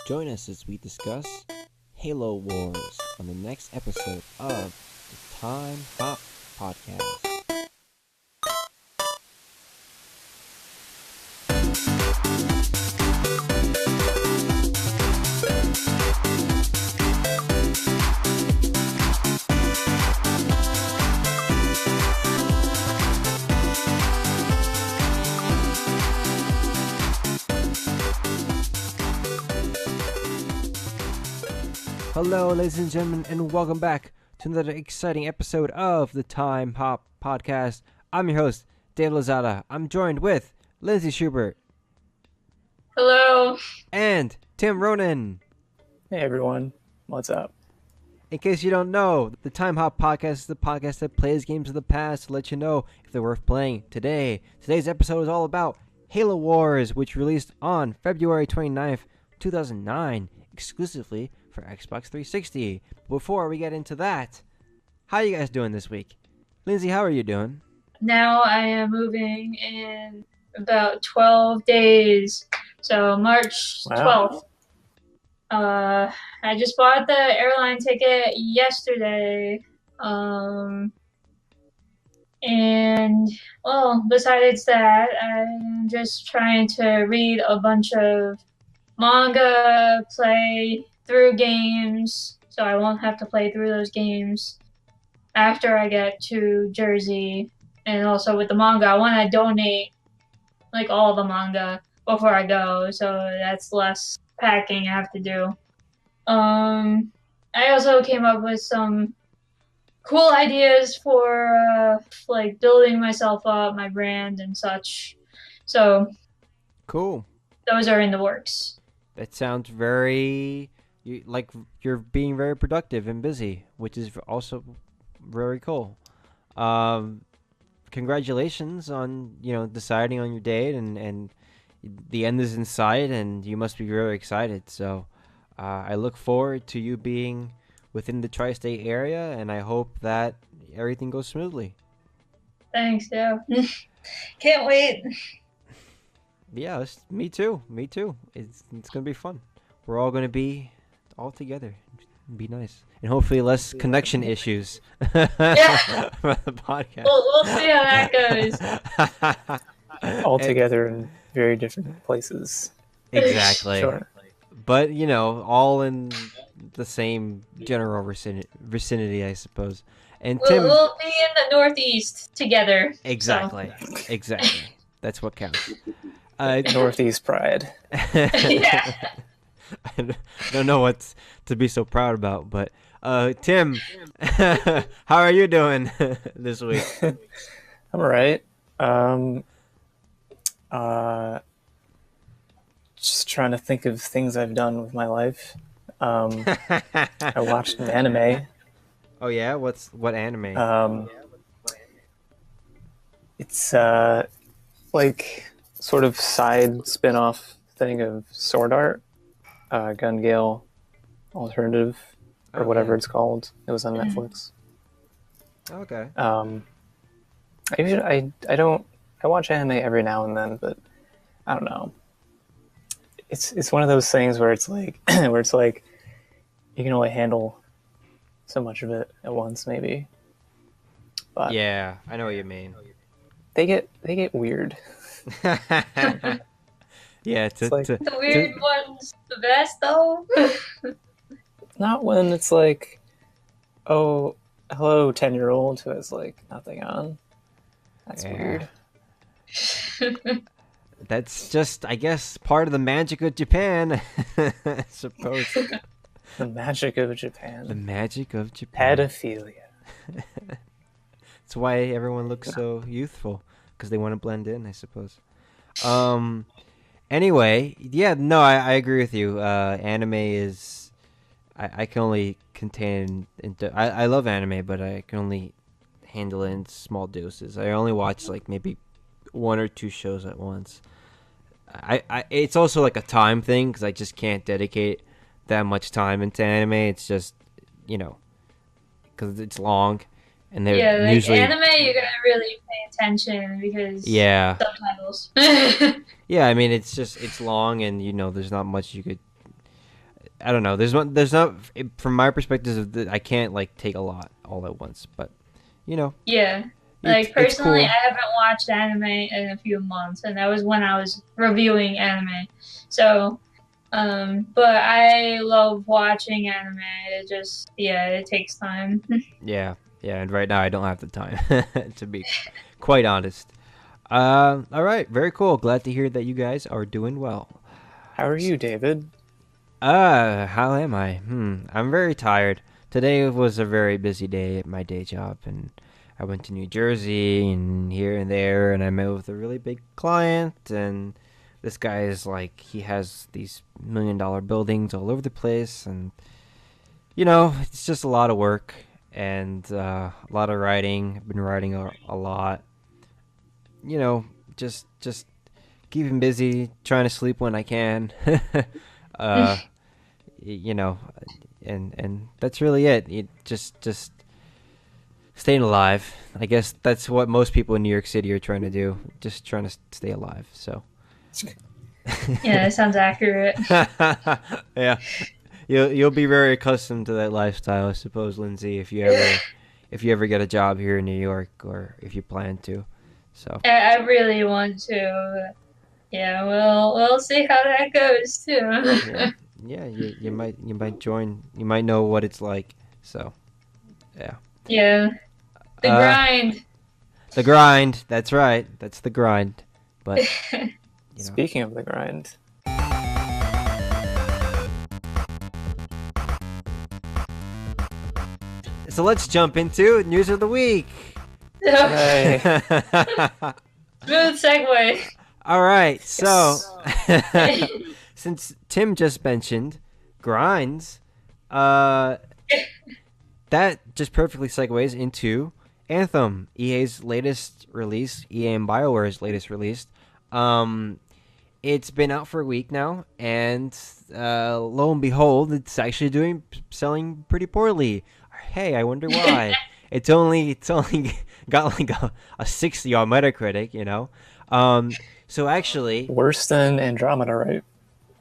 Join us as we discuss Halo Wars on the next episode of the Time Hop Podcast. Hello, ladies and gentlemen, and welcome back to another exciting episode of the Time Hop Podcast. I'm your host, Dave Lozada. I'm joined with Lindsay Schubert. Hello. And Tim Ronan. Hey everyone, what's up? In case you don't know, the Time Hop Podcast is the podcast that plays games of the past to let you know if they're worth playing today. Today's episode is all about Halo Wars, which released on February 29th, 2009, exclusively for Xbox 360. Before we get into that, how are you guys doing this week? Lindsay, how are you doing? Now I am moving in about 12 days. So March 12th. I just bought the airline ticket yesterday. And, well, besides that, I'm just trying to read a bunch of manga, play through games, so I won't have to play through those games after I get to Jersey. And also with the manga, I want to donate like all the manga before I go, so that's less packing I have to do. I also came up with some cool ideas for like building myself up, my brand and such. So cool. Those are in the works. That sounds very like you're being very productive and busy, which is also very cool. Congratulations on deciding on your date, and the end is in sight, and you must be very excited. So I look forward to you being within the tri-state area, and I hope that everything goes smoothly. Thanks, yeah. Can't wait. Yeah, me too. It's gonna be fun. We're all gonna be all together. Be nice, and hopefully less connection issues. Yeah. For the podcast. We'll see how that goes. All together in very different places. Exactly. Sure. But all in the same general vicinity, I suppose. And Tim, we'll be in the Northeast together. Exactly. So. Exactly. That's what counts. Northeast pride. Yeah. I don't know what to be so proud about, but Tim, how are you doing this week? I'm alright. Just trying to think of things I've done with my life. I watched an anime. Oh yeah, what anime? It's like sort of side spin-off thing of Sword Art. Gun Gale Alternative, or whatever it's called. It was on Netflix. Okay. I watch anime every now and then, but I don't know. It's one of those things where it's like you can only handle so much of it at once, maybe. But yeah, I know what you mean. They get weird. Yeah, the weird one's the best, though. Not when it's like, oh, hello, 10-year-old who has like nothing on. That's weird. That's just, I guess, part of the magic of Japan, I suppose. The magic of Japan. The magic of Japan. Pedophilia. That's why everyone looks so youthful, because they want to blend in, I suppose. Anyway, yeah, no, I agree with you. Anime is, I can only contain, I love anime, but I can only handle it in small doses. I only watch like maybe one or two shows at once. It's also like a time thing, because I just can't dedicate that much time into anime. It's just, because it's long. And they're usually anime, you gotta really pay attention because subtitles. Yeah, I mean it's long, and there's not much you could I don't know. There's not from my perspective. I can't like take a lot all at once, but you know, Yeah. Like it's personally, cool. I haven't watched anime in a few months, and that was when I was reviewing anime. So, but I love watching anime. It just, yeah, it takes time. Yeah, yeah. And right now I don't have the time to be quite honest. All right, very cool. Glad to hear that you guys are doing well. How are you, David? How am I? I'm very tired. Today was a very busy day at my day job, and I went to New Jersey and here and there, and I met with a really big client, and this guy is like, he has these $1 million buildings all over the place, and it's just a lot of work and a lot of writing. I've been writing a lot. Just keeping busy, trying to sleep when I can. uh, you know, and that's really it. Just staying alive. I guess that's what most people in New York City are trying to do. Just trying to stay alive. So. Yeah, that sounds accurate. Yeah, you'll be very accustomed to that lifestyle, I suppose, Lindsay, if you ever get a job here in New York, or if you plan to. So. I really want to. Yeah, we'll see how that goes Yeah, too. yeah. You might join. You might know what it's like. So. Yeah. Yeah, the Uh, grind. the grind. That's right. That's the grind. But you know. Speaking of the grind, So let's jump into news of the week. Hey. Smooth segue. All right. So, Yes. since Tim just mentioned grinds, that just perfectly segues into Anthem, EA's latest release, EA and BioWare's latest release. It's been out for a week now, and lo and behold, it's actually selling pretty poorly. Hey, I wonder why. It's only got like a 60 on Metacritic. So actually, Worse than Andromeda, right?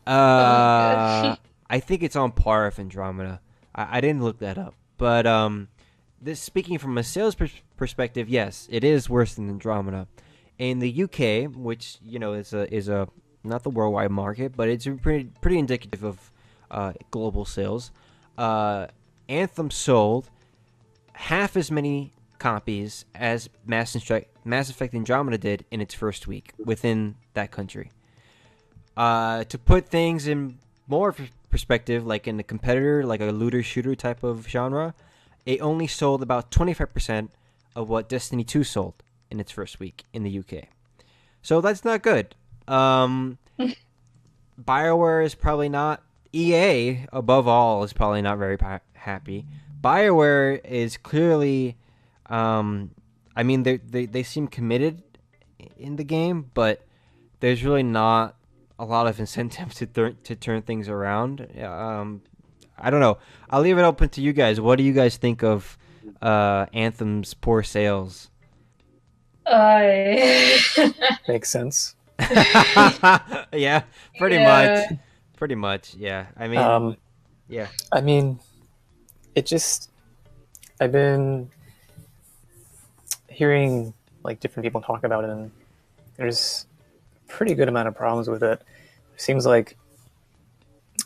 uh, I think it's on par with Andromeda. I didn't look that up, but this speaking from a sales perspective, yes, it is worse than Andromeda. In the UK, which is a not the worldwide market, but it's pretty indicative of global sales. Anthem sold half as many copies as Mass Effect Andromeda did in its first week within that country. To put things in more perspective, like in a competitor, like a looter shooter type of genre, it only sold about 25% of what Destiny 2 sold in its first week in the UK. So that's not good. BioWare is probably not. EA, above all, is probably not very happy. BioWare is clearly. I mean, they seem committed in the game, but there's really not a lot of incentive to turn things around. I don't know. I'll leave it open to you guys. What do you guys think of Anthem's poor sales? Makes sense. Yeah, pretty Yeah. much. Pretty much, yeah. I mean, yeah. I mean, it just, I've been hearing like different people talk about it, and there's a pretty good amount of problems with it. It seems like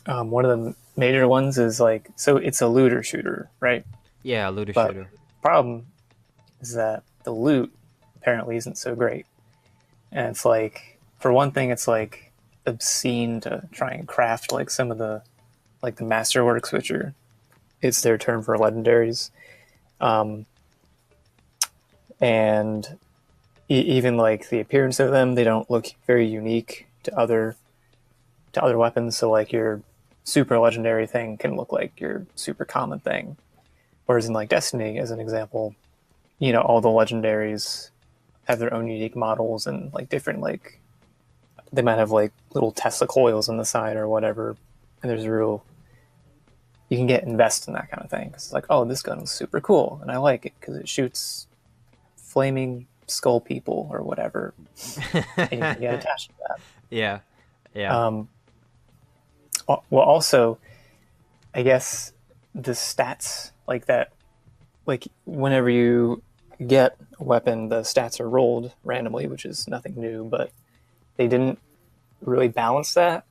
one of the major ones is like, so it's a looter shooter, right? Yeah, looter But shooter. the problem is that the loot apparently isn't so great. And it's like, for one thing, it's like obscene to try and craft like some of the masterworks, which it's their term for legendaries. And even like the appearance of them, they don't look very unique to other weapons. So like your super legendary thing can look like your super common thing. Whereas in like Destiny, as an example, all the legendaries have their own unique models and like different, like they might have like little Tesla coils on the side or whatever. And there's you can get invested in that kind of thing. It's like, oh, this gun's super cool and I like it because it shoots flaming skull people or whatever. And you can get attached to that. Yeah. Well, also, I guess the stats like that, like whenever you get a weapon, the stats are rolled randomly, which is nothing new, but they didn't really balance that.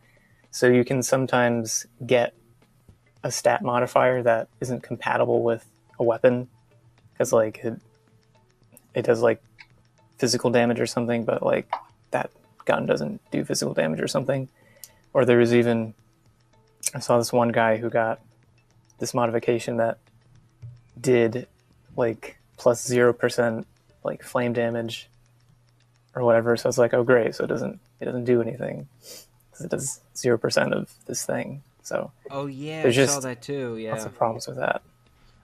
So you can sometimes get a stat modifier that isn't compatible with a weapon because like it does like physical damage or something, but like that gun doesn't do physical damage or something. Or there was even, I saw this one guy who got this modification that did like plus 0% like flame damage or whatever. So it's like, oh great, so it doesn't do anything because it does 0% of this thing. So Oh yeah, I there's saw just that too. lots Yeah, of problems with that.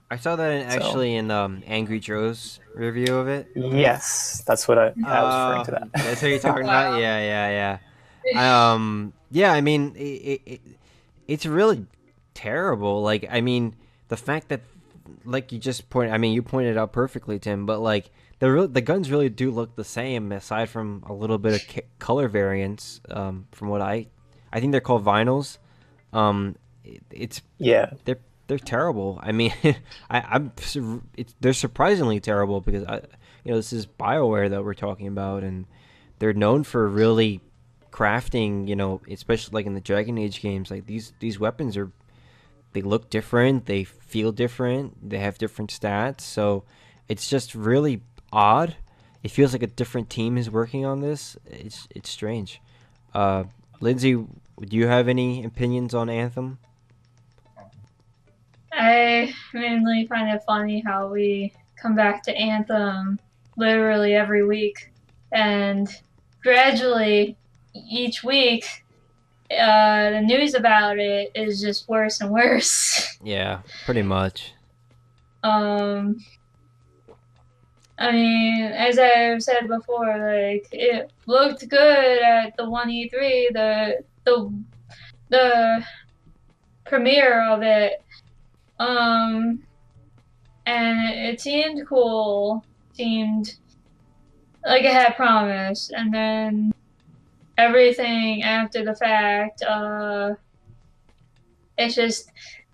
I saw that actually in Angry Joe's review of it. Yes, that's what I was referring to that. That's what you're talking about. Wow. Yeah. I mean, it's really terrible. Like, I mean, the fact that, like you pointed out perfectly, Tim. But like, the guns really do look the same, aside from a little bit of color variance. From what I think they're called vinyls. It's Yeah, they're terrible. I mean, they're surprisingly terrible because this is BioWare that we're talking about, and they're known for really crafting, especially like in the Dragon Age games. Like these weapons they look different, they feel different, they have different stats. So it's just really odd. It feels like a different team is working on this. It's strange. Lindsay, do you have any opinions on Anthem? I mainly find it funny how we come back to Anthem literally every week, and gradually each week, the news about it is just worse and worse. Yeah, pretty much. I mean, as I've said before, like it looked good at the one E3, the premiere of it. And it seemed cool, seemed like it had promise, and then everything after the fact, it's just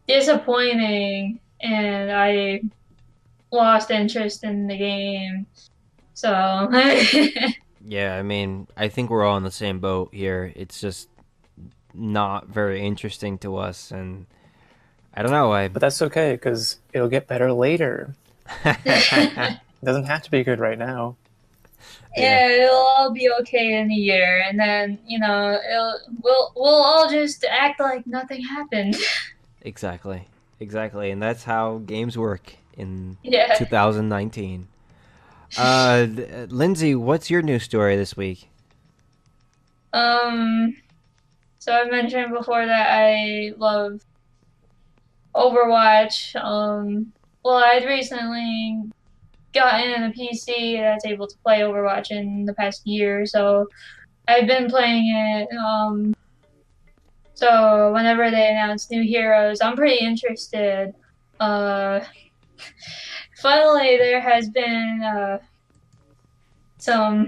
disappointing, and I lost interest in the game. So, Yeah, I mean, I think we're all in the same boat here. It's just not very interesting to us, and I don't know. but that's okay because it'll get better later. It doesn't have to be good right now. yeah, it'll all be okay in a year, and then we'll all just act like nothing happened. Exactly, and that's how games work in Yeah. 2019. Lindsay, what's your news story this week? So I mentioned before that I love Overwatch. Well, I'd recently gotten a PC that's able to play Overwatch in the past year, so I've been playing it. So whenever they announce new heroes, I'm pretty interested. Finally, there has been some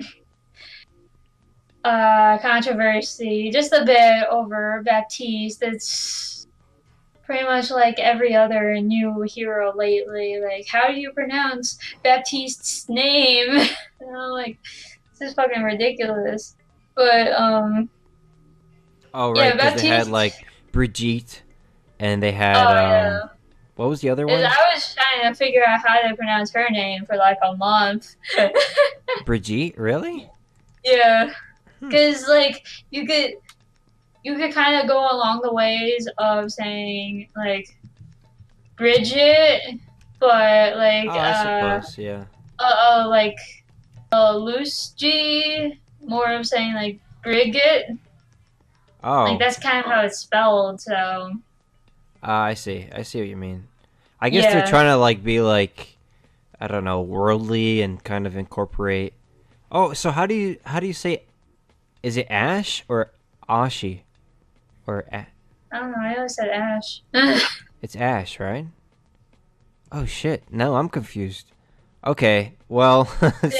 controversy, just a bit over Baptiste. It's pretty much like every other new hero lately. Like, how do you pronounce Baptiste's name? And I'm like, this is fucking ridiculous. But Oh, right, yeah, because they had Baptiste. like Brigitte, and they had Yeah. what was the other one? I was trying to figure out how to pronounce her name for like a month. Brigitte, really? Yeah, because like you could kind of go along the ways of saying like Bridget, but like Oh, I suppose, yeah. like loose G, more of saying like Brigit. Oh, Like that's kind of how it's spelled. So I see what you mean. I guess they're yeah, trying to like be like, I don't know, worldly and kind of incorporate. Oh, so how do you say? Is it Ash or Ashi, or I don't know. I always said Ash. it's Ash, right? Oh shit! No, I'm confused. Okay, well,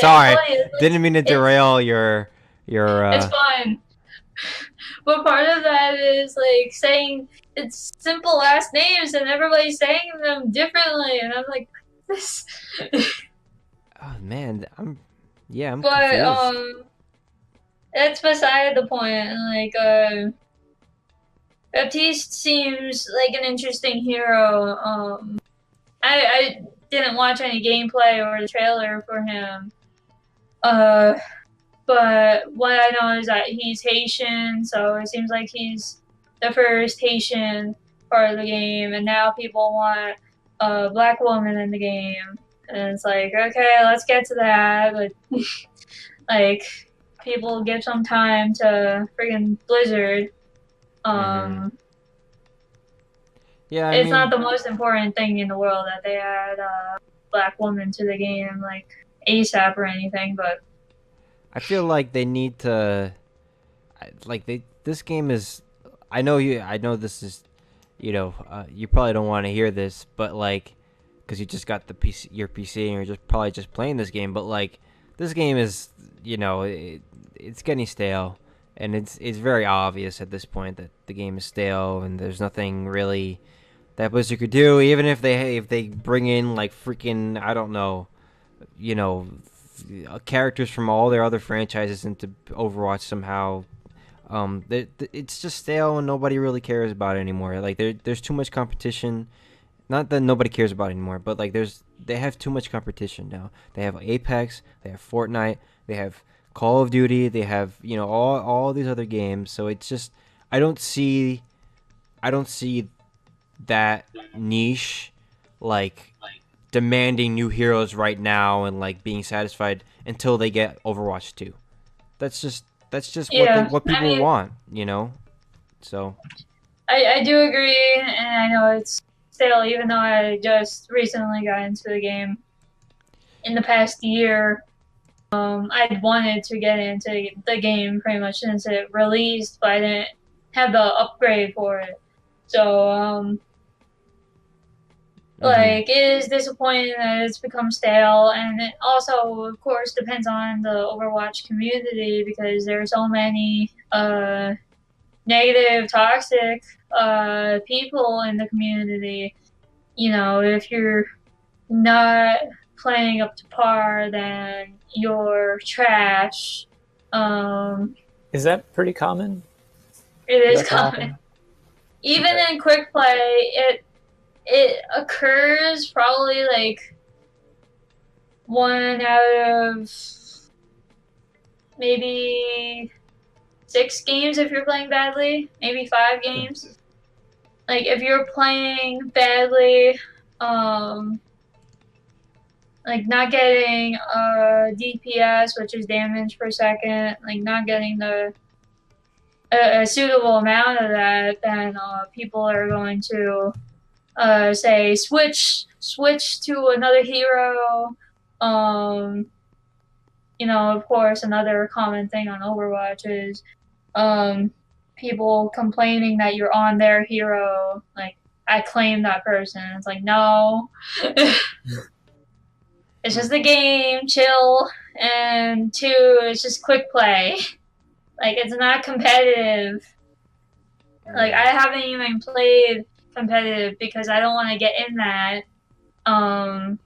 sorry, didn't mean to derail your. It's fine. But part of that is like saying it's simple last names and everybody's saying them differently, and I'm like, this. Oh man, I'm But confused. that's beside the point. Like, Baptiste seems like an interesting hero. I didn't watch any gameplay or the trailer for him. But what I know is that he's Haitian, so it seems like he's the first Haitian part of the game, and now people want a black woman in the game. And it's like, okay, let's get to that. But like, people give some time to friggin' Blizzard. Mm-hmm. Um, Yeah, I it's not mean, the most important thing in the world that they add a black woman to the game, like ASAP or anything, but I feel like they need to, like they. This game is. I know you. I know this is, you probably don't want to hear this, but like, because you just got your PC, and you're just probably just playing this game. But like, this game is, it's getting stale, and it's very obvious at this point that the game is stale, and there's nothing really that Blizzard could do. Even if they bring in like freaking, I don't know, you know, characters from all their other franchises into Overwatch somehow. It's just stale and nobody really cares about it anymore. Like there's too much competition. Not that nobody cares about it anymore, but like they have too much competition now. They have Apex, they have Fortnite, they have Call of Duty, they have all these other games. So it's just I don't see I don't see that niche like demanding new heroes right now and like being satisfied until they get Overwatch 2. That's just yeah. what I people mean, want, So, I do agree, and I know it's stale, even though I just recently got into the game in the past year. I'd wanted to get into the game pretty much since it released, but I didn't have the upgrade for it. So, mhm. like, it is disappointing that it's become stale, and it also, of course, depends on the Overwatch community because there are so many negative, toxic people in the community. You know, if you're not playing up to par, then you're trash. Um, Is that pretty common it for is that to common. happen? Even Okay. in quick play, it occurs probably like one out of maybe 6 games if you're playing badly, maybe 5 games. Like if you're playing badly, um, like not getting DPS, which is damage per second, like not getting a suitable amount of that, then people are going to say switch to another hero. Um, of course, another common thing on Overwatch is um, people complaining that you're on their hero. Like, I claim that person. It's like, no. It's just a game, chill. And two, it's just quick play. Like, it's not competitive. Like, I Right. haven't even played competitive because I don't want to get in that. Um,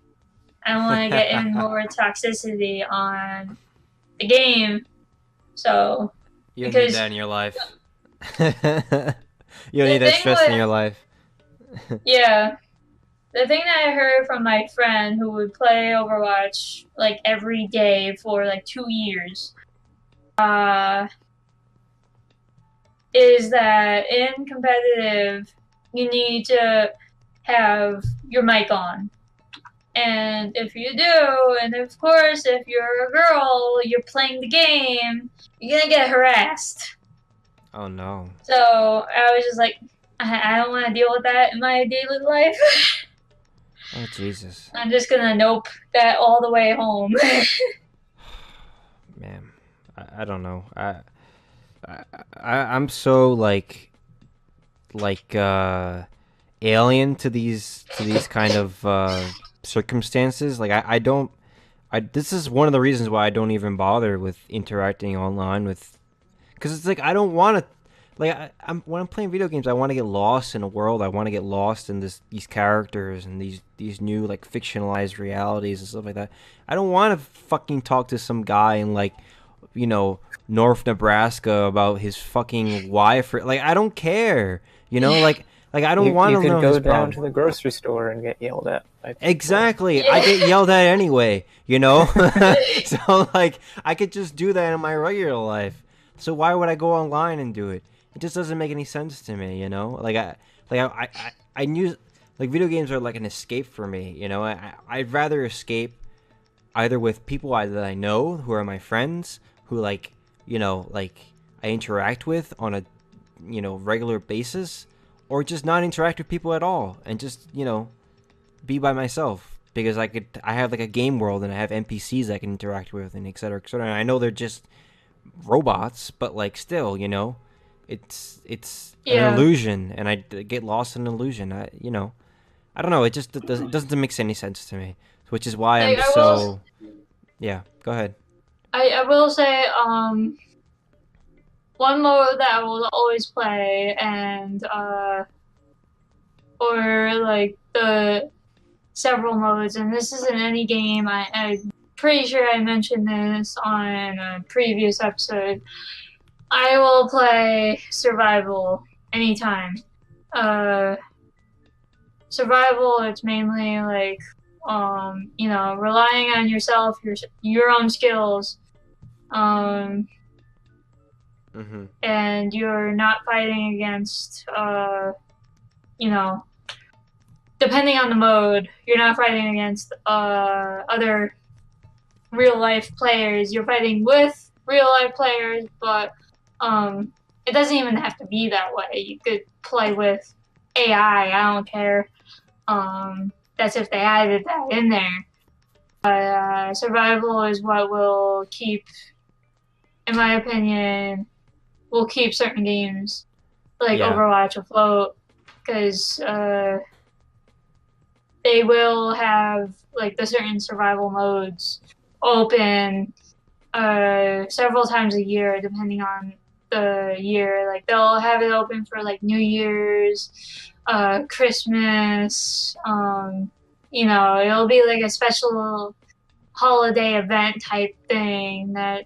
I don't want to get in more toxicity on the game. So, You don't need because that in your life. You don't need the that thing stress in with, your life. yeah, the thing that I heard from my friend who would play Overwatch like every day for like 2 years, uh, is that in competitive, you need to have your mic on. And if you do, and of course, if you're a girl, you're playing the game, you're gonna get harassed. Oh no. So I was just like, I don't want to deal with that in my daily life. Oh Jesus. I'm just gonna nope that all the way home. Man, I don't know. I'm so like alien to these kind of circumstances. Like I don't I this is one of the reasons why I don't even bother with interacting online with because it's like I don't want to like I'm when I'm playing video games, I want to get lost in a world. I want to get lost in these characters and these new like fictionalized realities and stuff like that. I don't want to fucking talk to some guy in like, you know, North Nebraska about his fucking wife. Like I don't care. You know, like I don't want You to could know go his down problem. to the grocery store and get yelled at by people. Exactly. I get yelled at anyway, you know? So, like, I could just do that in my regular life. So why would I go online and do it? It just doesn't make any sense to me, you know? I knew, like, video games are like an escape for me, you know? I'd rather escape either with people that I know, who are my friends, who, like, you know, like, I interact with on a, you know, regular basis, or just not interact with people at all and just, you know, be by myself, because I have like a game world and I have NPCs I can interact with and et cetera, et cetera. And I know they're just robots, but like still, you know, it's an illusion, and I get lost in an illusion. I don't know. It doesn't make any sense to me, which is why I'm so. Yeah, go ahead. I will say one mode that I will always play, and or like the several modes, and this isn't any game. I'm pretty sure I mentioned this on a previous episode. I will play survival anytime. Survival, it's mainly like you know, relying on yourself, your own skills, and you're not fighting against you know, depending on the mode, you're not fighting against other real life players. You're fighting with real life players, but it doesn't even have to be that way. You could play with AI. I don't care. That's if they added that in there. But survival is what will keep, in my opinion, will keep certain games like Overwatch afloat, because they will have like the certain survival modes open several times a year, depending on the year. Like they'll have it open for like New Year's, Christmas. You know, it'll be like a special holiday event type thing that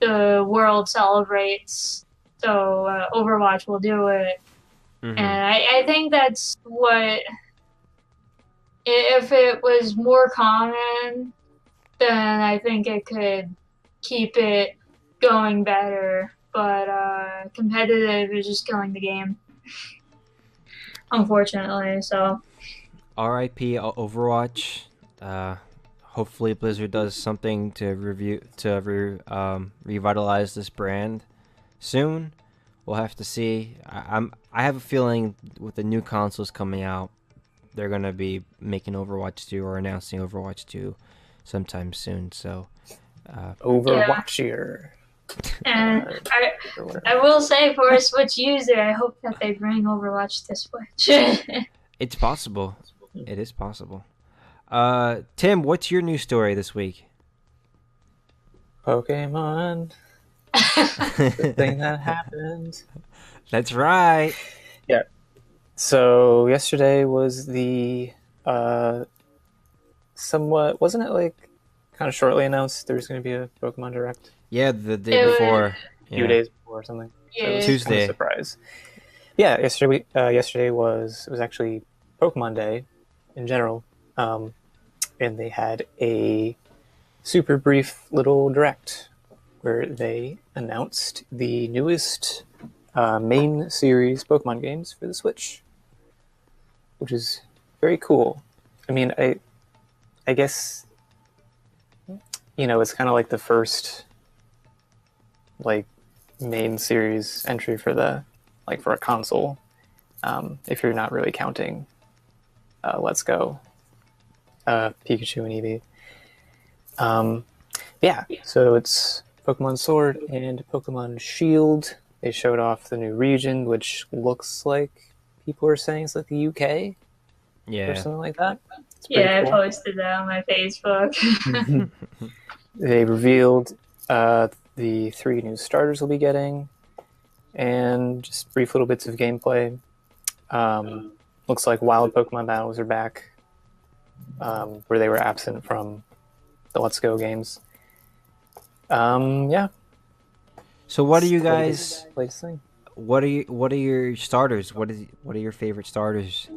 the world celebrates. So Overwatch will do it. And I think that's what, if it was more common, then I think it could keep it going better. But competitive is just killing the game, unfortunately. So R.I.P. Overwatch. Hopefully Blizzard does something to revitalize this brand soon. We'll have to see. I have a feeling with the new consoles coming out, they're gonna be making Overwatch 2 or announcing Overwatch 2 sometime soon. So Overwatchier. And I will say, for a Switch user, I hope that they bring Overwatch to Switch. It's possible. It is possible. Tim, what's your news story this week? Pokemon. The thing that happened. That's right. Yeah. So yesterday was the somewhat, wasn't it like kind of shortly announced there was going to be a Pokemon Direct? Yeah, the day before. A few days before or something. Yeah. So it was Tuesday. kind of a surprise. Yeah, yesterday was actually Pokemon Day in general. And they had a super brief little direct where they announced the newest main series Pokemon games for the Switch, which is very cool. I mean, I guess, you know, it's kind of like the first like main series entry for for a console, if you're not really counting Let's Go, Pikachu and Eevee. Yeah, so it's Pokemon Sword and Pokemon Shield. They showed off the new region, which looks like people are saying it's like the UK, or something like that. Yeah, cool. I posted that on my Facebook. They revealed the 3 new starters we'll be getting. and just brief little bits of gameplay. Looks like wild Pokemon battles are back, where they were absent from the Let's Go games. Yeah. So what are you guys? Latest thing. What are your starters? What are your favorite starters?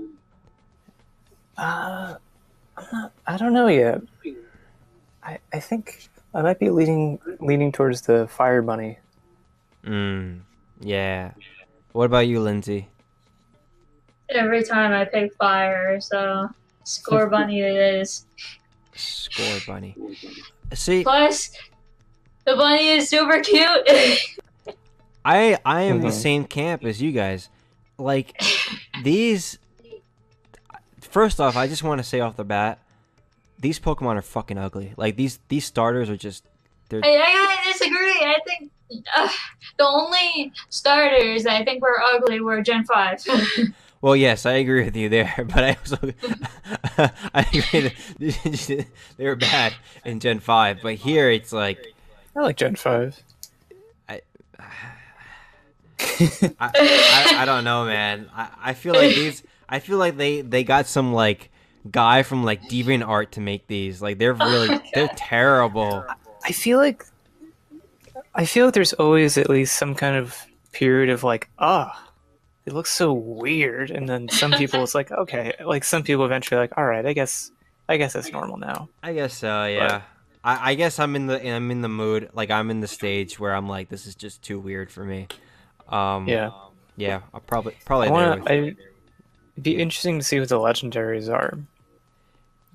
I don't know yet. I think I might be leaning towards the Fire Bunny. Yeah. What about you, Lindsay? Every time I pick fire, so Score Bunny it is. Score Bunny. See, Plus, the bunny is super cute. I am the same camp as you guys. Like these. First off, I just want to say off the bat, these Pokemon are fucking ugly. Like these starters are just. I gotta disagree. I think the only starters I think were ugly were Gen 5. Well, yes, I agree with you there, but I also I agree that they were bad in Gen 5, but here it's like I like Gen 5. I don't know, man. I feel like they got some like guy from like DeviantArt to make these. Like they're terrible. I feel like there's always at least some kind of period of like, it looks so weird, and then some people it's like, okay, like some people eventually like, all right, I guess it's normal now. I guess so, yeah. I guess I'm in the mood, like I'm in the stage where I'm like, this is just too weird for me. Yeah, I'll probably It'd be interesting to see what the legendaries are.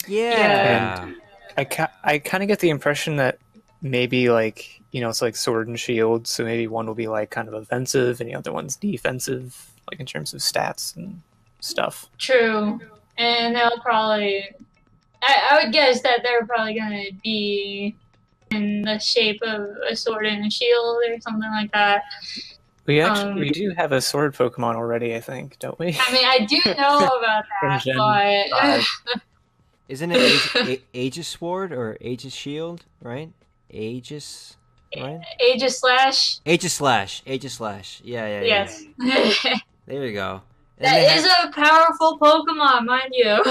Yeah. And I kind of get the impression that maybe like, it's like Sword and Shield, so maybe one will be like kind of offensive and the other one's defensive, like in terms of stats and stuff. True. And they'll probably I would guess that they're probably gonna be in the shape of a sword and a shield or something like that. We do have a sword Pokemon already, I think, don't we? I mean, I do know about that, but isn't it Aegis Sword or Aegis Shield, right? Aegis, right? Aegis Slash. Aegis Slash. Yeah. Yes. There you go. That is a powerful Pokemon, mind you.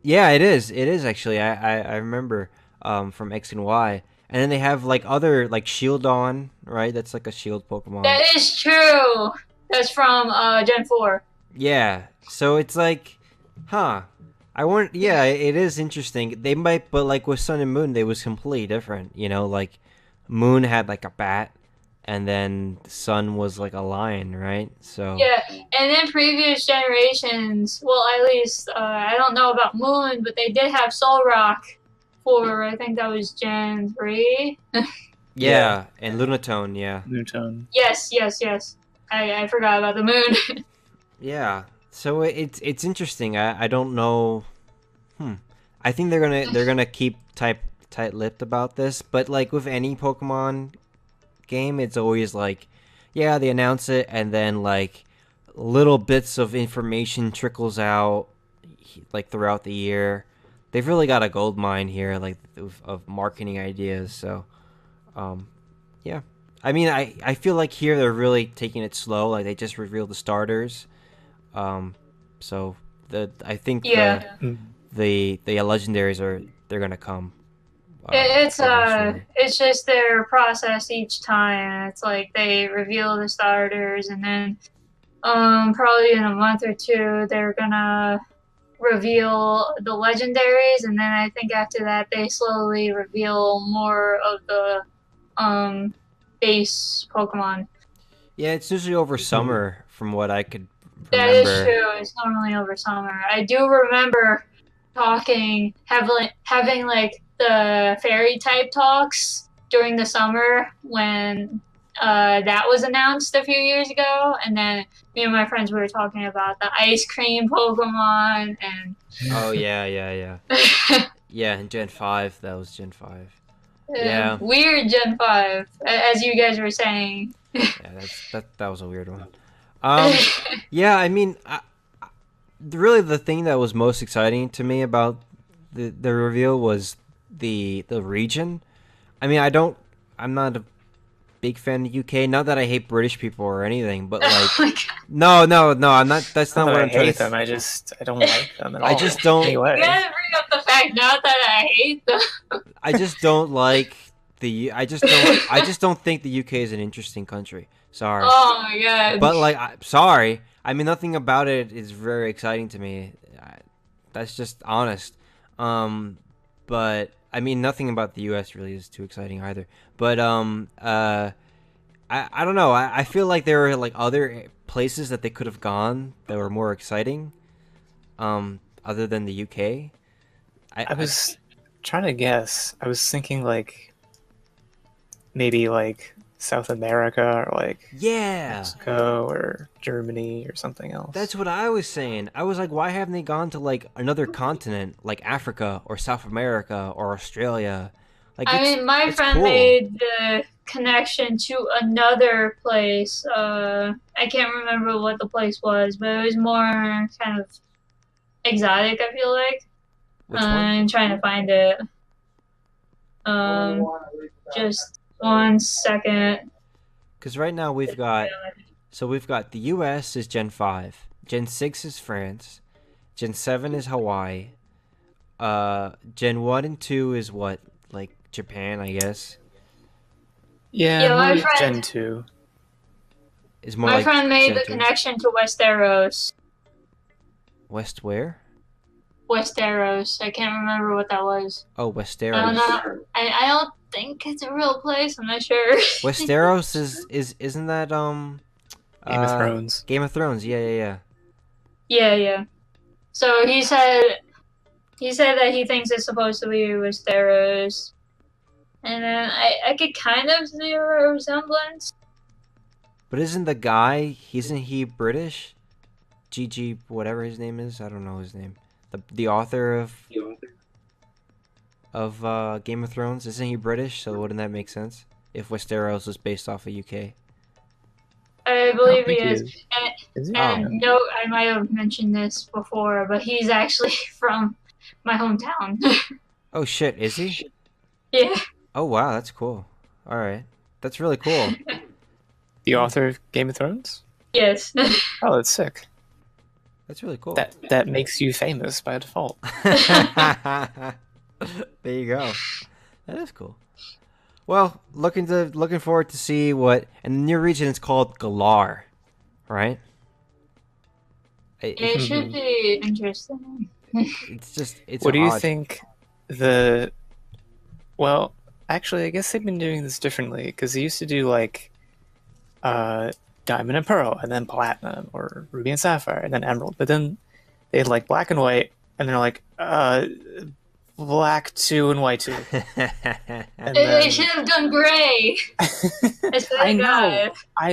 Yeah, it is. It is actually. I remember from X and Y. And then they have like other like Shieldon, right? That's like a shield Pokemon. That is true. That's from Gen 4. Yeah. So it's like, yeah, it is interesting. They might, but like with Sun and Moon, they was completely different. Like Moon had like a bat, and then Sun was like a lion, right? So yeah, and in previous generations, well, at least I don't know about Moon, but they did have Solrock for I think that was Gen 3. Yeah, and Lunatone, yeah. Lunatone. Yes. I forgot about the Moon. Yeah. So it's interesting. I don't know. I think they're gonna keep tight-lipped about this, but like with any Pokemon game, it's always like, yeah, they announce it, and then like little bits of information trickles out like throughout the year. They've really got a gold mine here, like of marketing ideas. So, yeah. I mean, I feel like here they're really taking it slow. Like they just revealed the starters. So I think the legendaries they're gonna come. It's just their process each time. It's like they reveal the starters, and then probably in a month or two they're gonna reveal the legendaries, and then I think after that they slowly reveal more of the base Pokemon. Yeah, it's usually over summer, from what I could remember. That is true. It's normally over summer. I do remember having like the fairy type talks during the summer when that was announced a few years ago, and then me and my friends were talking about the ice cream Pokemon and. Oh yeah. Yeah, in Gen 5, that was Gen 5. Yeah. Weird Gen 5, as you guys were saying. Yeah, that was a weird one. Yeah, I mean, really the thing that was most exciting to me about the reveal was the region. I mean, I'm not big fan of UK. Not that I hate British people or anything, but like, Oh my God. no, I'm not. That's not Not what that I'm I trying hate to. them. I don't like them at all. I just don't. Anyway. You gotta bring up the fact not that I hate them. I just don't like the. I just don't think the UK is an interesting country. Sorry, Oh my God. but like, sorry. I mean, nothing about it is very exciting to me. That's just honest. But I mean, nothing about the U.S. really is too exciting either. But I don't know. I feel like there were like other places that they could have gone that were more exciting. Other than the UK. I was trying to guess. I was thinking like maybe like South America or like Yeah, Mexico or Germany or something else. that's what I was saying. I was like, why haven't they gone to like another continent, like Africa or South America or Australia? Like, I mean, my it's friend cool. made the connection to another place. I can't remember what the place was, but it was more kind of exotic, I feel like. Which one? I'm trying to find it. Just 1 second. Because right now we've got the U.S. is Gen 5, Gen 6 is France, Gen 7 is Hawaii, Gen 1 and 2 is what, like Japan, I guess. Yeah, my maybe friend- Gen 2. Is more My like friend made Gen the 2. connection to Westeros. West where? Westeros. I can't remember what that was. Oh, I don't Westeros. know. I don't think it's a real place. I'm not sure. Westeros isn't that Game of Thrones. Game of Thrones? Yeah. Yeah. So he said that he thinks it's supposed to be Westeros, and then I could kind of see a resemblance. But isn't he British? GG, whatever his name is, I don't know his name. The author of Game of Thrones, isn't he British? So wouldn't that make sense if Westeros was based off of UK? I believe think he he is. is. Is he? And no, I might have mentioned this before, but he's actually from my hometown. Oh shit, is he? Yeah. Oh wow, that's cool. All right, that's really cool. The author of Game of Thrones? Yes. Oh, that's sick. That's really cool. That makes you famous by default. There you go. That is cool. Well, looking forward to see what, and the new region is called Galar, right? It should be interesting. It's What do you odd. think well, actually, I guess they've been doing this differently because they used to do like Diamond and Pearl and then Platinum or Ruby and Sapphire and then Emerald, but then they had like Black and White and they're like Black 2 and White 2. And They should have done gray. I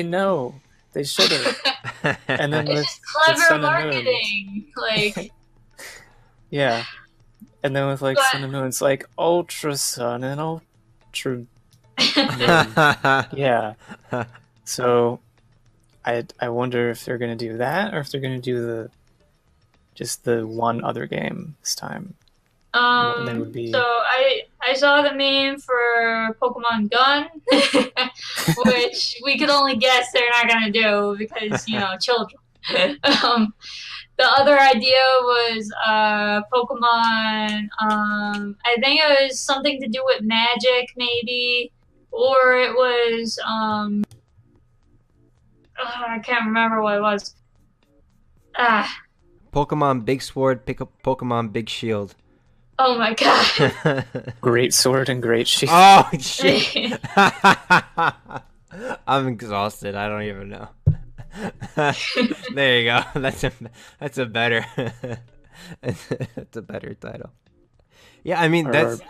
know. They should have. And then It's with just clever Sun and Moon. marketing. Like, Yeah. And then with like But- Sun and Moon, it's like Ultra Sun and Ultra Moon. Yeah. So I wonder if they're gonna do that or if they're gonna do just the one other game this time. That would be- So I saw the meme for Pokemon Gun, which we could only guess they're not gonna do because children. The other idea was Pokemon. I think it was something to do with magic, maybe, or it was I can't remember what it was. Pokemon Big Sword, pick up Pokemon Big Shield. Oh my god. Great Sword and Great Shield. Oh shit! I'm exhausted. I don't even know. There you go. That's a better that's a better title. Yeah, I mean that's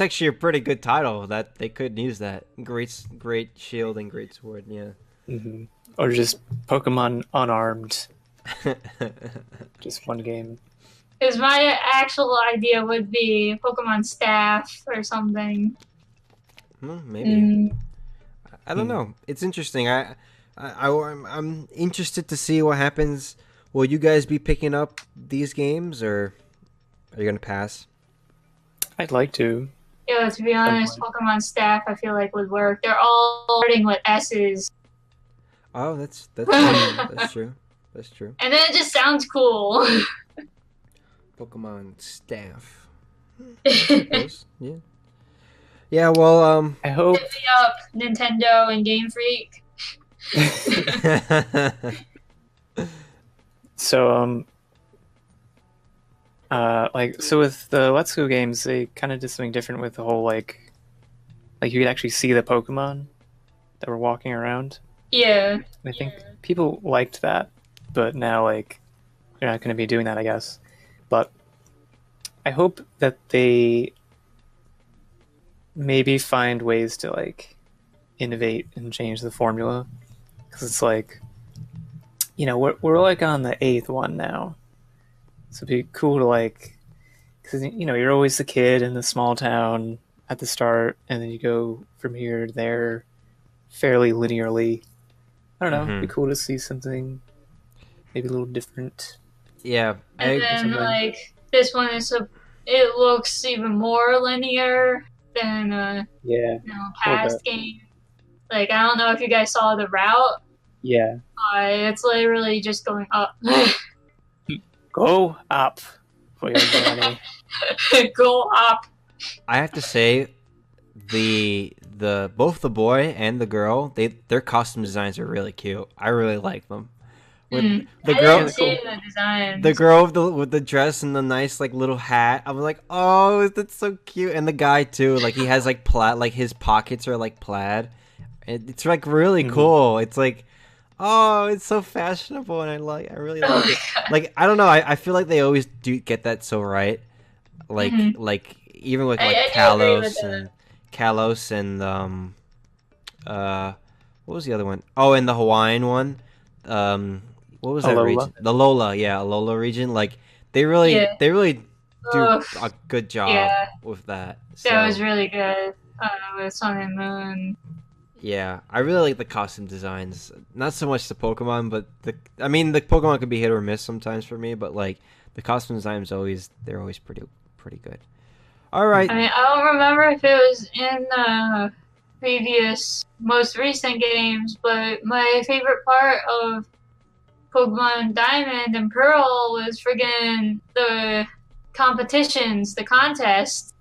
actually a pretty good title. That they could use that. Great Shield and Great Sword. Yeah. Mm-hmm. Or just Pokemon Unarmed. Just one game. Because my actual idea would be Pokemon Staff or something. Maybe. I don't know. It's interesting. I'm interested to see what happens. Will you guys be picking up these games, or are you gonna pass? I'd like to. Yeah, to be honest, Pokemon staff I feel like would work. They're all starting with S's. Oh, that's And that's true. That's true. then it just sounds cool. Pokemon staff. Pretty close. Yeah. Yeah. Well. I hope. Hit me up, Nintendo and Game Freak. So so with the Let's Go games, they kind of did something different with the whole like you could actually see the Pokemon that were walking around. Yeah. I think people liked that, but now like they're not going to be doing that, I guess. But I hope that they maybe find ways to like innovate and change the formula, because it's like, we're like on the 8th one now, so it'd be cool to like, because you're always the kid in the small town at the start, and then you go from here to there fairly linearly. I don't know. It'd be cool to see something maybe a little different. Yeah. And then like this one it looks even more linear than past game. Like I don't know if you guys saw the route. Yeah. It's literally just going up. Go up for your journey. Go up. I have to say, both the boy and the girl, their costume designs are really cute. I really like them. With the girl, the designs. The girl with the dress and the nice like little hat. I was like, oh, that's so cute. And the guy too, like he has like plaid, like his pockets are like plaid. It's like really cool. It's like, oh, it's so fashionable, and I really like it. Like I don't know, I feel like they always do get that so right. Like even with like Kalos and what was the other one? Oh, and the Hawaiian one. What was that region? The Alola region. Like they really do a good job with that. So, that was really good with Sun and Moon. Yeah, I really like the costume designs. Not so much the Pokemon, but the Pokemon could be hit or miss sometimes for me. But like the costume designs they're always pretty good. All right. I mean, I don't remember if it was in the most recent games, but my favorite part of Pokemon Diamond and Pearl was friggin' the competitions, the contests.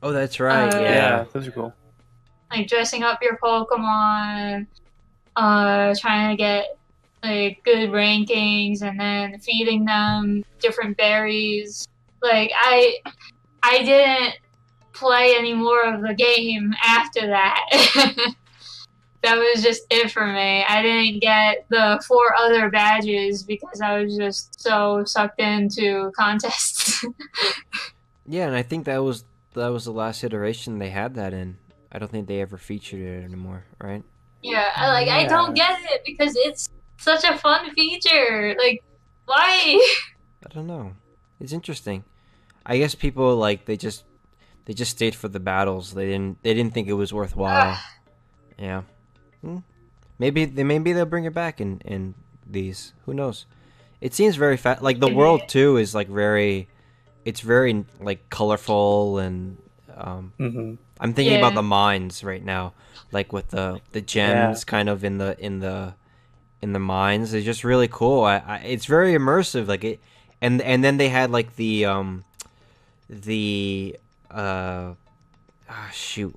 Oh, that's right. Yeah, those are cool. Like dressing up your Pokemon, trying to get like good rankings, and then feeding them different berries. Like I didn't play any more of the game after that. That was just it for me. I didn't get the 4 other badges because I was just so sucked into contests. Yeah, and I think that was the last iteration they had that in. I don't think they ever featured it anymore, right? Yeah, I don't get it because it's such a fun feature. Like, why? I don't know. It's interesting. I guess people like they just stayed for the battles. They didn't think it was worthwhile. Yeah. Maybe they'll bring it back in these. Who knows? It seems very fast. Like the world too is like it's very like colorful and I'm thinking about the mines right now, like with the gems kind of in the mines. It's just really cool. It's very immersive. Like it, and then they had like shoot.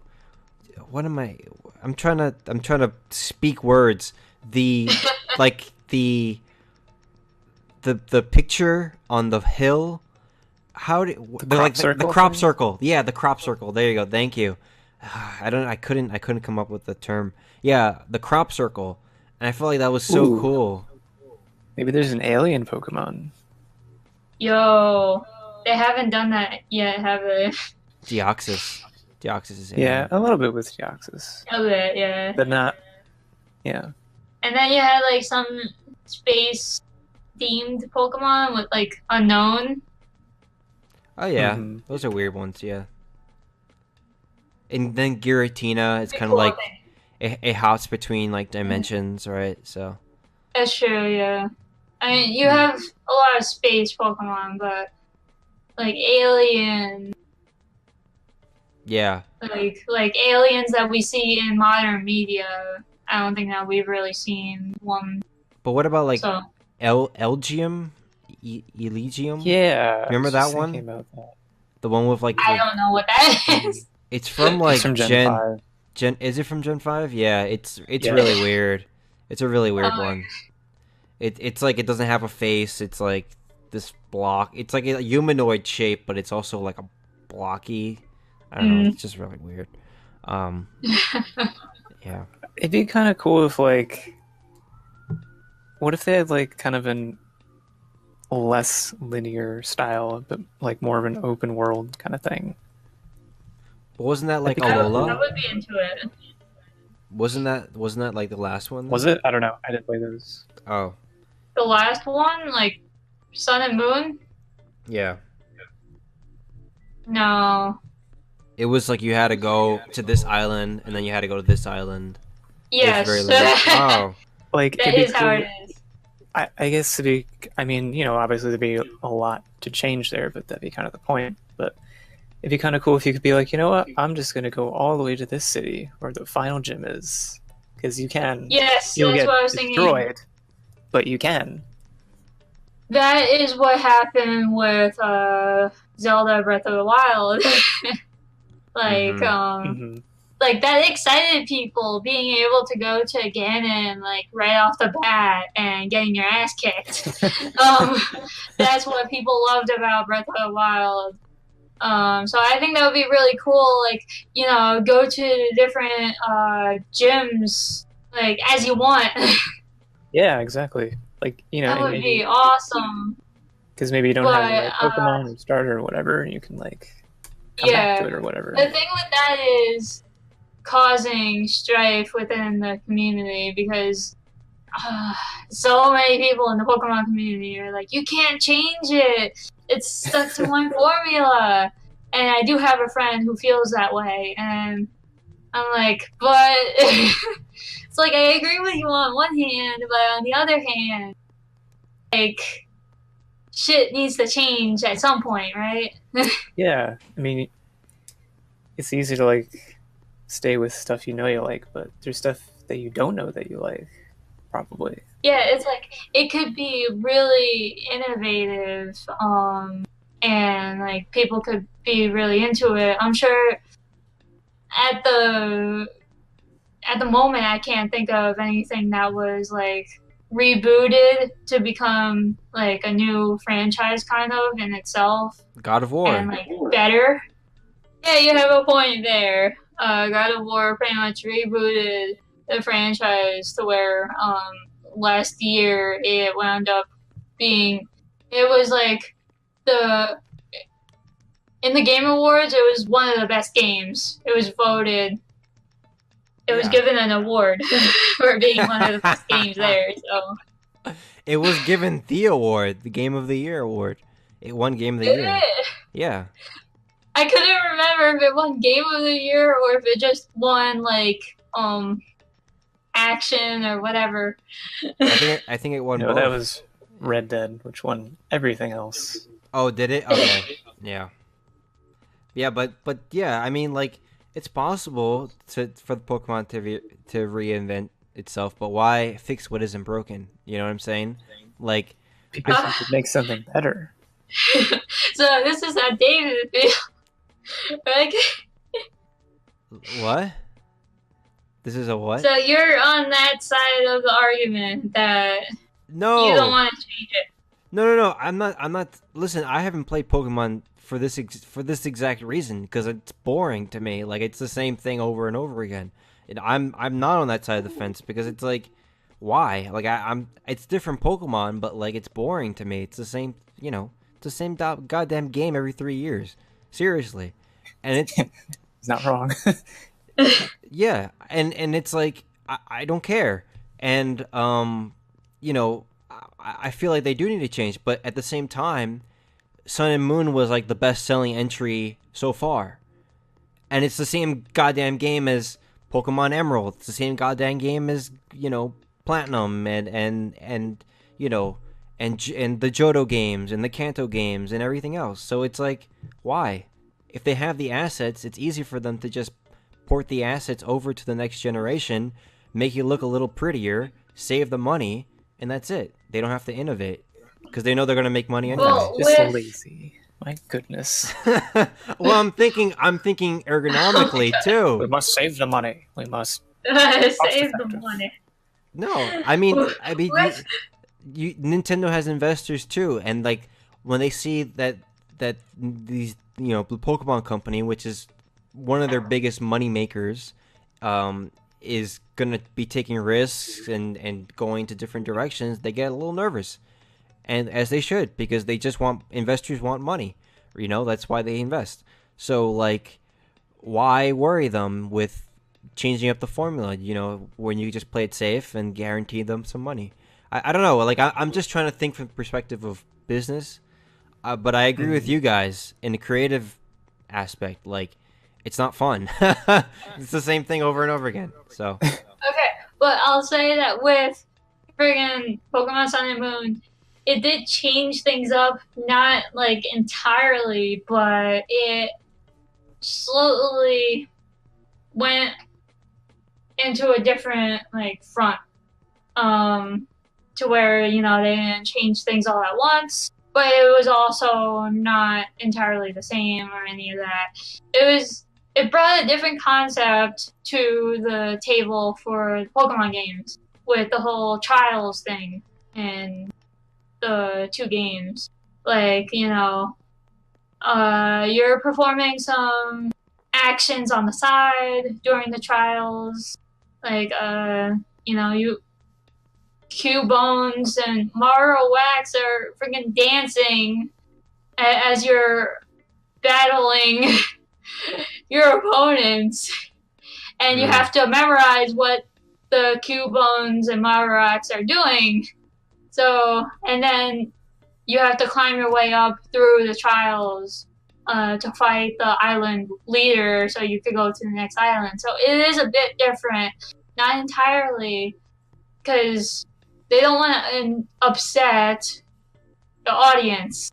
What am I? I'm trying to speak words. The like the picture on the hill. How did the crop circle? Yeah, the crop circle. There you go. Thank you. I couldn't come up with the term. Yeah, the crop circle. And I felt like that was so cool. Maybe there's an alien Pokemon. Yo, they haven't done that yet, have they? Deoxys. Deoxys is alien. Yeah, a little bit with Deoxys. A bit, yeah. But not. Yeah. And then you had like some space themed Pokemon with like Unknown. Oh yeah, those are weird ones. Yeah. And then Giratina is kind of like it hops between like dimensions, right? So. That's true. Yeah. I mean, you have a lot of space Pokemon, but like alien. Yeah. Like aliens that we see in modern media. I don't think that we've really seen one. But what about like So Elgium? Elysium? Yeah, I Remember was that just thinking one? about that. The one with like I the don't know what that is. it's from It's like from Gen 5. Gen is it from Gen 5? Yeah, it's Yeah. really weird. It's a really weird Oh, one. It's like it doesn't have a face. It's like this block. It's like a humanoid shape, but it's also like a blocky. I don't know. It's just really weird. Um, yeah. It'd be kind of cool if, like, what if they had, like, kind of an less linear style, but, like, more of an open world kind of thing? But wasn't that like That'd be kinda I Alola? would be into it. Wasn't that like the last one? Was it? I don't know. I didn't play those. Oh, The last one, like Sun and Moon? yeah. No. It was like you had to go to this island, and then you had to go to this island. It was Yes. very limited. Oh, Like, That it'd be is how cool. it is. I guess to be, I mean, you know, obviously there'd be a lot to change there, but that'd be kind of the point. But it'd be kind of cool if you could be like, you know what, I'm just going to go all the way to this city where the final gym is. Because you can. Yes, You'll that's get what I was thinking. destroyed, but you can. That is what happened with Zelda Breath of the Wild. like, Mhm. like that excited people being able to go to Ganon like right off the bat and getting your ass kicked. That's what people loved about Breath of the Wild. So I think that would be really cool. Like, you know, go to different gyms like as you want. Yeah, exactly. Like, you know, That and would maybe be awesome. because maybe you don't have the right But Pokemon or starter or whatever, and you can like come back to it or whatever. the thing with that is causing strife within the community because so many people in the Pokemon community are like, you can't change it. It's stuck to one formula. And I do have a friend who feels that way, and I'm like, but it's like I agree with you on one hand, but on the other hand, like shit needs to change at some point, right? Yeah, I mean, it's easy to like stay with stuff you know you like, but there's stuff that you don't know that you like, probably. Yeah, it's like it could be really innovative, and like people could be really into it. I'm sure at the moment I can't think of anything that was like rebooted to become like a new franchise kind of in itself God of War. and like better. Yeah, you have a point there. God of War pretty much rebooted the franchise to where last year it wound up being it was like the in the Game Awards it was one of the best games. It was voted it was Yeah. given an award for being one of the best games there. So It was given the award, the Game of the Year award. It won Game of the did Year. it? Yeah. I couldn't remember if it won Game of the Year or if it just won like action or whatever. I think it won No, both. that was Red Dead, which won everything else. Oh, did it? Okay. Yeah. Yeah, but yeah, I mean, like, it's possible for the Pokemon to reinvent itself, but why fix what isn't broken? You know what I'm saying? Like, Because you could make something better. So this is how David feels. Like, what? This is a what? so you're on that side of the argument that No. you don't want to change it. No. I'm not. Listen, I haven't played Pokemon for this exact reason because it's boring to me. Like it's the same thing over and over again. And I'm not on that side of the fence because it's like, why? Like I'm. It's different Pokemon, but like it's boring to me. It's the same. You know, it's the same goddamn game every 3 years. Seriously, and it's He's not wrong. yeah, and it's like I don't care, and you know. I feel like they do need to change, but at the same time, Sun and Moon was like the best-selling entry so far, and it's the same goddamn game as Pokemon Emerald. It's the same goddamn game as Platinum and you know and the Johto games and the Kanto games and everything else. So it's like, why? if they have the assets, it's easy for them to just port the assets over to the next generation, make it look a little prettier, save the money, and that's it. They don't have to innovate because they know they're going to make money anyway. Well, Just lazy. My goodness. Well, I'm thinking ergonomically We too. must save the money. We must. save the money. No, I mean, With- Nintendo has investors too, and like when they see that these, you know, the Pokemon Company, which is one of their biggest money makers, is gonna be taking risks and going to different directions, they get a little nervous, and as they should, because investors want money, you know, that's why they invest. So like, why worry them with changing up the formula, you know, when you just play it safe and guarantee them some money? I don't know, like I'm just trying to think from the perspective of business, but I agree with you guys in the creative aspect. Like, it's not fun. It's the same thing over and over again. So Okay, but I'll say that with friggin' Pokemon Sun and Moon, it did change things up, not like entirely, but it slowly went into a different like front. To where, you know, they didn't change things all at once, but it was also not entirely the same or any of that. It brought a different concept to the table for Pokemon games with the whole trials thing in the two games. Like, you know, you're performing some actions on the side during the trials. Like, you know, Cubone and Marowak are freaking dancing as you're battling your opponents, and you have to memorize what the Cubone and Marowak are doing. So, and then you have to climb your way up through the trials to fight the island leader so you could go to the next island. So it is a bit different, not entirely, because they don't want to upset the audience.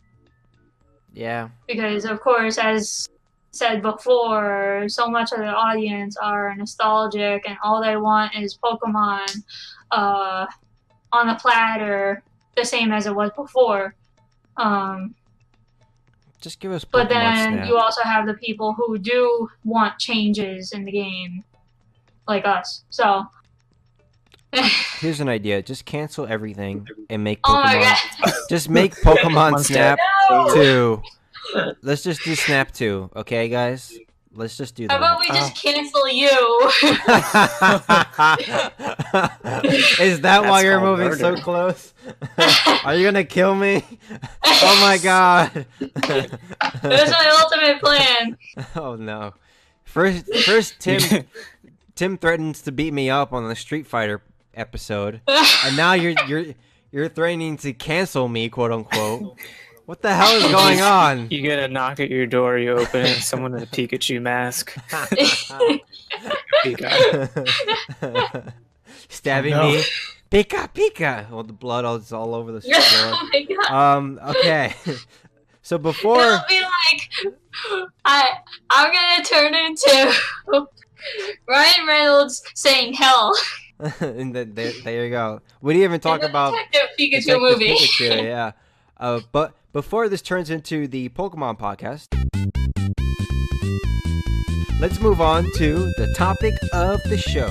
yeah, Because, of course, as said before, so much of the audience are nostalgic and all they want is Pokemon on a platter, the same as it was before. just give us Pokemon But then Snap. you also have the people who do want changes in the game, like us. So. Here's an idea: just cancel everything and make Oh my Pokemon. god. Just make Pokemon Snap No! 2. Let's just do Snap 2, okay, guys? Let's just do How that. about we just cancel you? Is that why That's you're called moving so murder. close? Are you gonna kill me? Oh my god! It was my ultimate plan. Oh no! First, Tim threatens to beat me up on the Street Fighter episode, and now you're threatening to cancel me, quote unquote. What the hell is going on? You get a knock at your door, you open it, someone in a Pikachu mask. Pika. Stabbing Oh, no. me. Pika, Pika! Well, the blood is all over the floor. Oh my god. Okay. So before... It'll be like I'm gonna turn into Ryan Reynolds saying hell. and there you go. We didn't even talk in the about... Detective Pikachu Detective movie. Pikachu, yeah. But before this turns into the Pokemon podcast, let's move on to the topic of the show.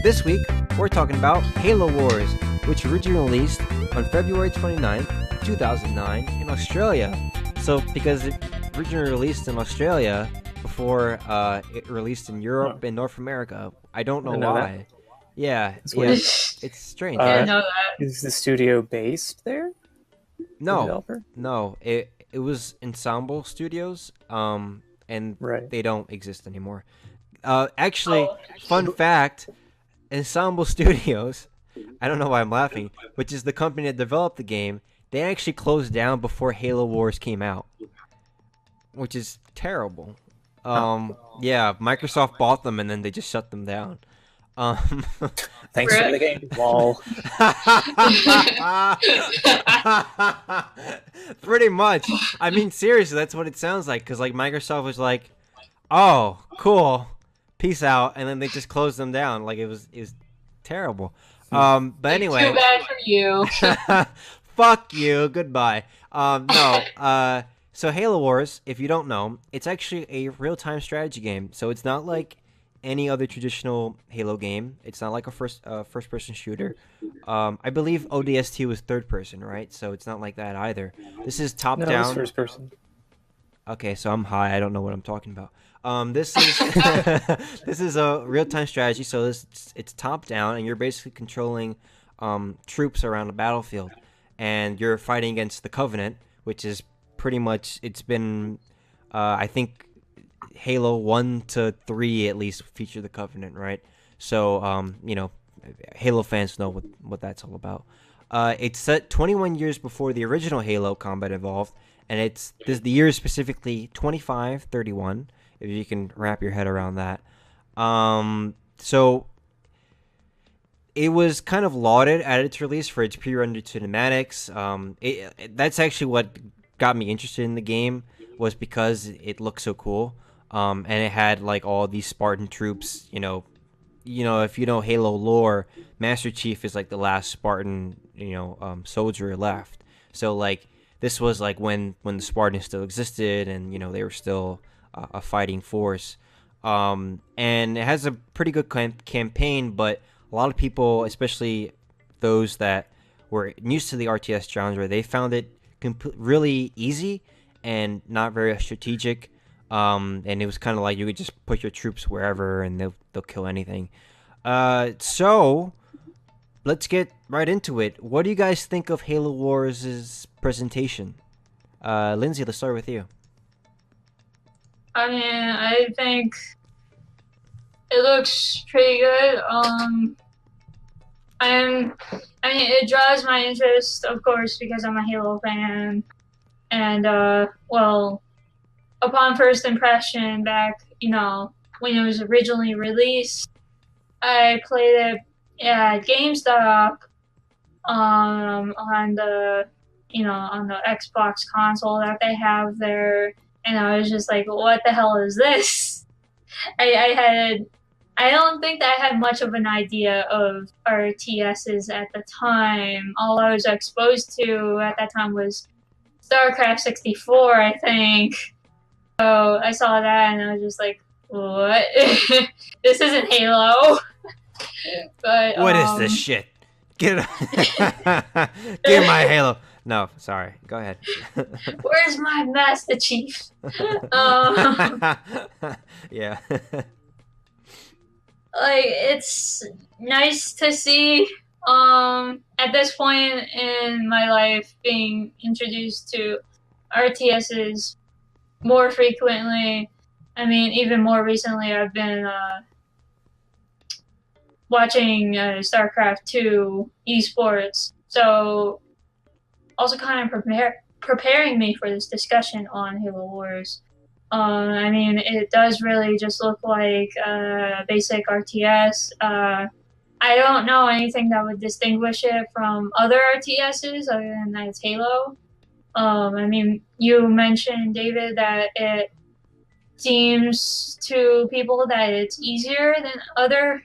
This week, we're talking about Halo Wars, which originally released on February 29th, 2009 in Australia. So, because it originally released in Australia before it released in Europe and North America, I don't know I know why. Yeah, That's yeah, weird. it's strange. I Uh, didn't know that. Is the studio based there? The No, developer? no, it was Ensemble Studios, and Right. they don't exist anymore. Actually, Oh. fun fact, Ensemble Studios, I don't know why I'm laughing, which is the company that developed the game, they actually closed down before Halo Wars came out, which is terrible. Yeah, Microsoft bought them and then they just shut them down. Um, Thanks for the game. Lol. Pretty much. I mean, seriously, that's what it sounds like. Because like Microsoft was like, "Oh, cool, peace out," and then they just closed them down. Like it was terrible. But Too anyway, bad for you. fuck you. Goodbye. No. So Halo Wars, if you don't know, it's actually a real-time strategy game. So it's not like any other traditional Halo game. It's not like a first-person shooter. I believe ODST was third person, right? So it's not like that either. This is top No, down. it's first person. Okay, so I'm high. I don't know what I'm talking about. This is this is a real-time strategy. So it's top down, and you're basically controlling troops around the battlefield, and you're fighting against the Covenant, which is pretty much it's been I think Halo 1 to 3 at least feature the Covenant, right? So Halo fans know what that's all about. It's set 21 years before the original Halo Combat Evolved, and the year is specifically 2531, if you can wrap your head around that. So it was kind of lauded at its release for its pre-rendered cinematics. That's actually what got me interested in the game, was because it looked so cool. And it had like all these Spartan troops. If you know Halo lore, Master Chief is like the last Spartan, soldier left. So like this was like when the Spartans still existed, and they were still a fighting force. And it has a pretty good campaign, but a lot of people, especially those that were used to the RTS genre, they found it really easy and not very strategic. And it was kind of like you could just put your troops wherever and they'll kill anything. So let's get right into it. What do you guys think of Halo Wars' presentation? Lindsay, let's start with you. I mean, I think it looks pretty good. It draws my interest, of course, because I'm a Halo fan. And, upon first impression back, when it was originally released, I played it at GameStop on the Xbox console that they have there, and I was just like, what the hell is this? I don't think that I had much of an idea of RTSs at the time. All I was exposed to at that time was StarCraft 64, I think. So I saw that and I was just like, what? This isn't Halo. But what is this shit? Get give my Halo. No, sorry. Go ahead. Where's my Master Chief? Yeah. Like, it's nice to see at this point in my life being introduced to RTSs more frequently. I mean, even more recently, I've been watching StarCraft 2 esports, so also kind of preparing me for this discussion on Halo Wars. I mean, it does really just look like basic RTS. I don't know anything that would distinguish it from other RTSs other than that it's Halo. I mean, you mentioned, David, that it seems to people that it's easier than other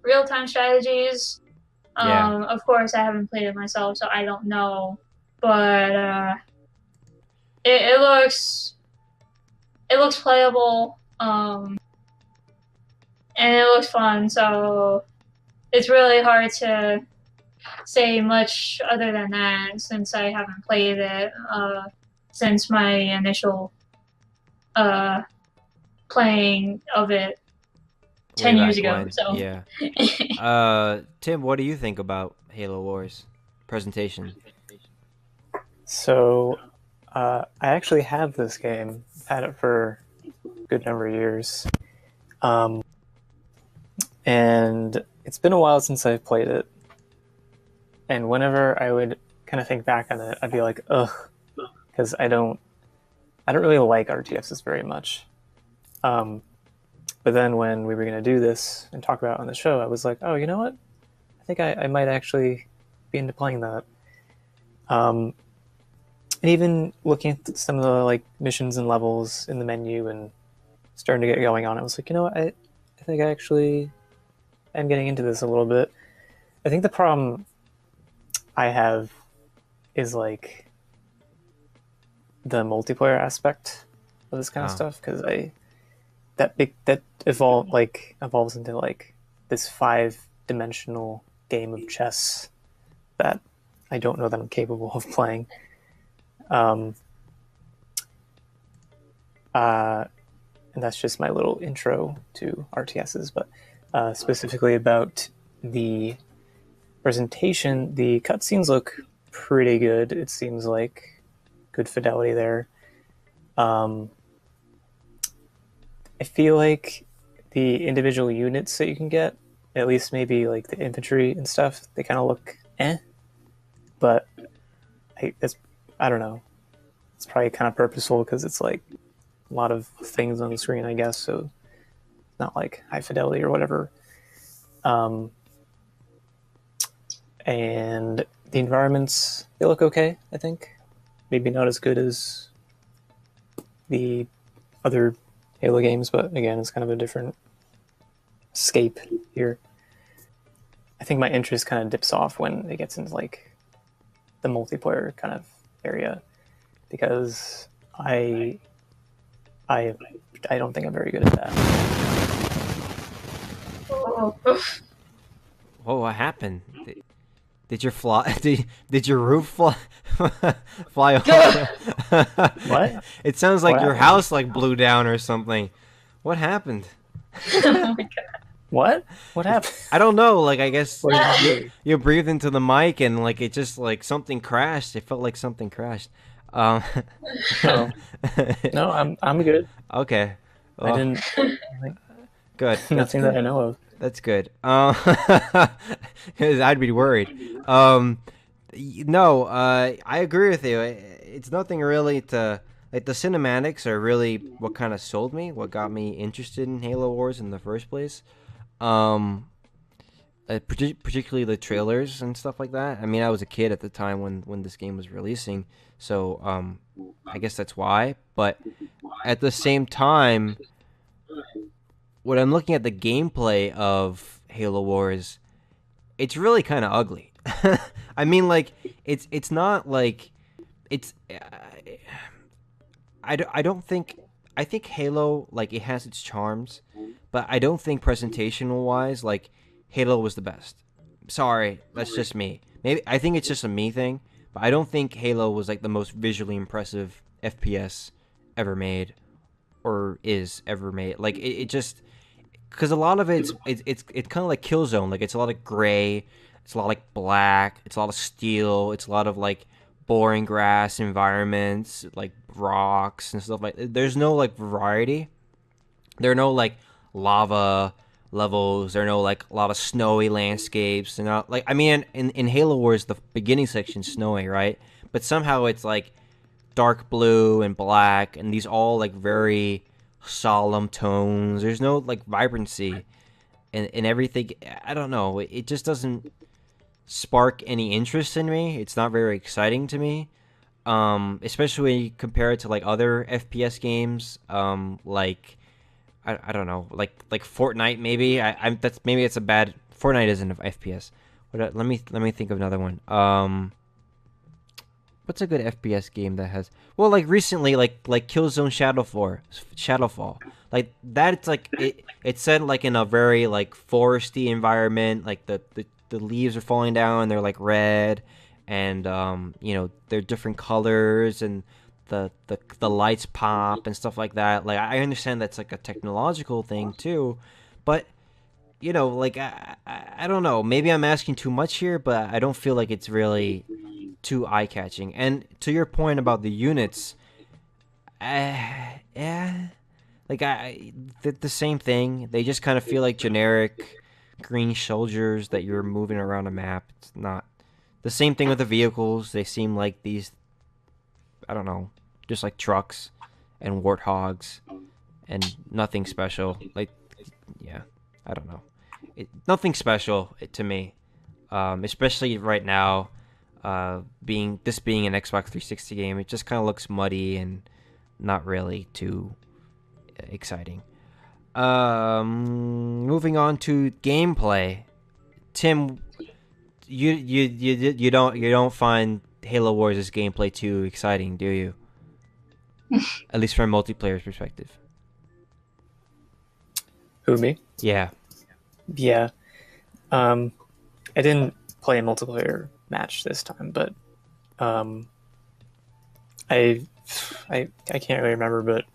real-time strategies. Yeah. Of course, I haven't played it myself, so I don't know. But it looks playable, and it looks fun. So it's really hard to say much other than that, since I haven't played it since my initial playing of it 10 Way years back ago. when. So Yeah. Tim, what do you think about Halo Wars presentation? So, I actually have this game. I've had it for a good number of years. And it's been a while since I've played it. And whenever I would kind of think back on it, I'd be like, ugh, because I don't really like RTSs very much. But then when we were going to do this and talk about it on the show, I was like, oh, you know what? I think I might actually be into playing that. And even looking at some of the like missions and levels in the menu and starting to get going on, I was like, you know what? I think I actually am getting into this a little bit. I think the problem I have is like the multiplayer aspect of this kind of stuff, because that evolves into like this 5-dimensional game of chess that I don't know that I'm capable of playing. And that's just my little intro to RTSs, but specifically about the presentation, the cutscenes look pretty good. It seems like good fidelity there. I feel like the individual units that you can get, at least maybe like the infantry and stuff, they kind of look but I don't know. It's probably kind of purposeful because it's like a lot of things on the screen, I guess, so it's not like high fidelity or whatever. And the environments, they look okay, I think. Maybe not as good as the other Halo games, but again, it's kind of a different scape here. I think my interest kind of dips off when it gets into like the multiplayer kind of area, because I don't think I'm very good at that. Oh, Whoa, what happened? Did your did your roof fly off? What? It sounds like What your happened? house like blew down or something. What happened? oh my god. What happened? I don't know. Like, I guess What did you do? you breathed into the mic and like it just like something crashed. It felt like something crashed. Um, Oh. No, I'm good. okay. I Well, didn't. good. Nothing that I know of. That's good. 'Cause I'd be worried. No, I agree with you. It's nothing really to like. The cinematics are really what kind of sold me, what got me interested in Halo Wars in the first place. Particularly the trailers and stuff like that. I mean, I was a kid at the time when this game was releasing, so I guess that's why. But at the same time, when I'm looking at the gameplay of Halo Wars, it's really kind of ugly. I mean, like it's not like it's. I don't think I think Halo, like, it has its charms, but I don't think presentational wise like Halo was the best. Sorry, that's just me. Maybe I think it's just a me thing, but I don't think Halo was like the most visually impressive FPS ever made or is ever made. Like it just because a lot of it's kind of like Killzone. Like it's a lot of gray, it's a lot like black, it's a lot of steel, it's a lot of like boring grass environments, like rocks and stuff like. There's no like variety. There are no like lava levels. There are no like a lot of snowy landscapes. And not like I mean in Halo Wars the beginning section's snowy, right? But somehow it's like dark blue and black and these all like very solemn tones. There's no like vibrancy in everything. I don't know. It just doesn't spark any interest in me. It's not very exciting to me. Especially when you compare it to like other FPS games. Like I don't know, like Fortnite maybe. I'm that's maybe it's a bad Fortnite isn't an FPS. Let me think of another one. What's a good FPS game that has well like recently like Killzone Shadowfall. Like that it's like it's set like in a very like foresty environment, like the leaves are falling down, they're like red and you know, they're different colors and the lights pop and stuff like that. Like I understand that's like a technological thing too, but you know, like I don't know. Maybe I'm asking too much here, but I don't feel like it's really too eye catching. And to your point about the units, yeah, like the same thing. They just kind of feel like generic green soldiers that you're moving around a map. It's not the same thing with the vehicles. They seem like these, I don't know, just like trucks and warthogs and nothing special. Like yeah, I don't know. Nothing special to me, especially right now. Being an Xbox 360 game, it just kind of looks muddy and not really too exciting. Moving on to gameplay, Tim, you don't find Halo Wars' gameplay too exciting, do you? At least from a multiplayer perspective. Who, me? Yeah. Yeah. I didn't play a multiplayer match this time, but I can't really remember, but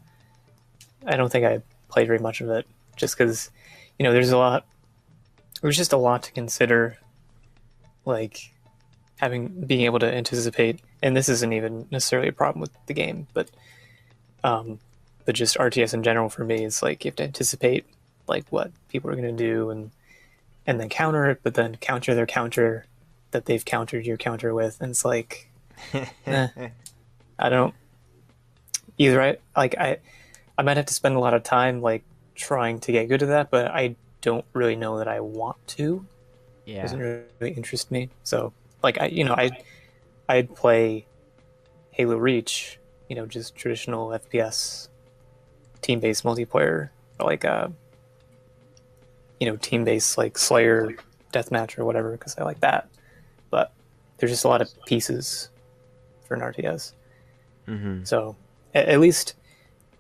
I don't think I played very much of it, just because, there's just a lot to consider, like being able to anticipate, and this isn't even necessarily a problem with the game, but just RTS in general for me is like you have to anticipate like what people are going to do and then counter it, but then counter their counter that they've countered your counter with, and it's like I don't either. I might have to spend a lot of time like trying to get good at that, but I don't really know that I want to. Yeah. It doesn't really interest me. So like I'd play Halo Reach, just traditional FPS team-based multiplayer, or like team-based like Slayer deathmatch or whatever, because I like that. But there's just a lot of pieces for an RTS. Mm-hmm. So at least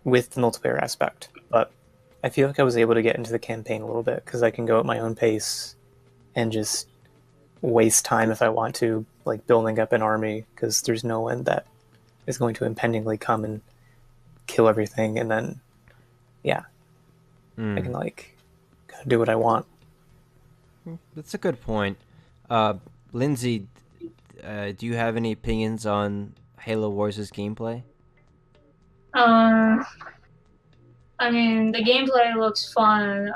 with the multiplayer aspect. But I feel like I was able to get into the campaign a little bit because I can go at my own pace and just waste time if I want to, like building up an army, because there's no one that is going to impendingly come and kill everything, and then I can like kind of do what I want. That's a good point. Lindsay, do you have any opinions on Halo Wars' gameplay? I mean, the gameplay looks fun.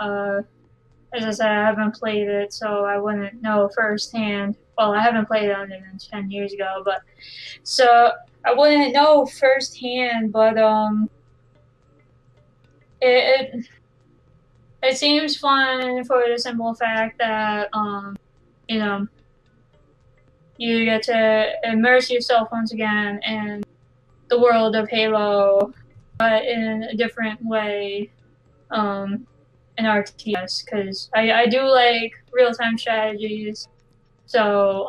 As I said, I haven't played it, so I wouldn't know firsthand. Well, I haven't played it other than 10 years ago, but so I wouldn't know firsthand. But it seems fun for the simple fact that you get to immerse yourself once again in the world of Halo, but in a different way. In RTS, because I do like real-time strategies, so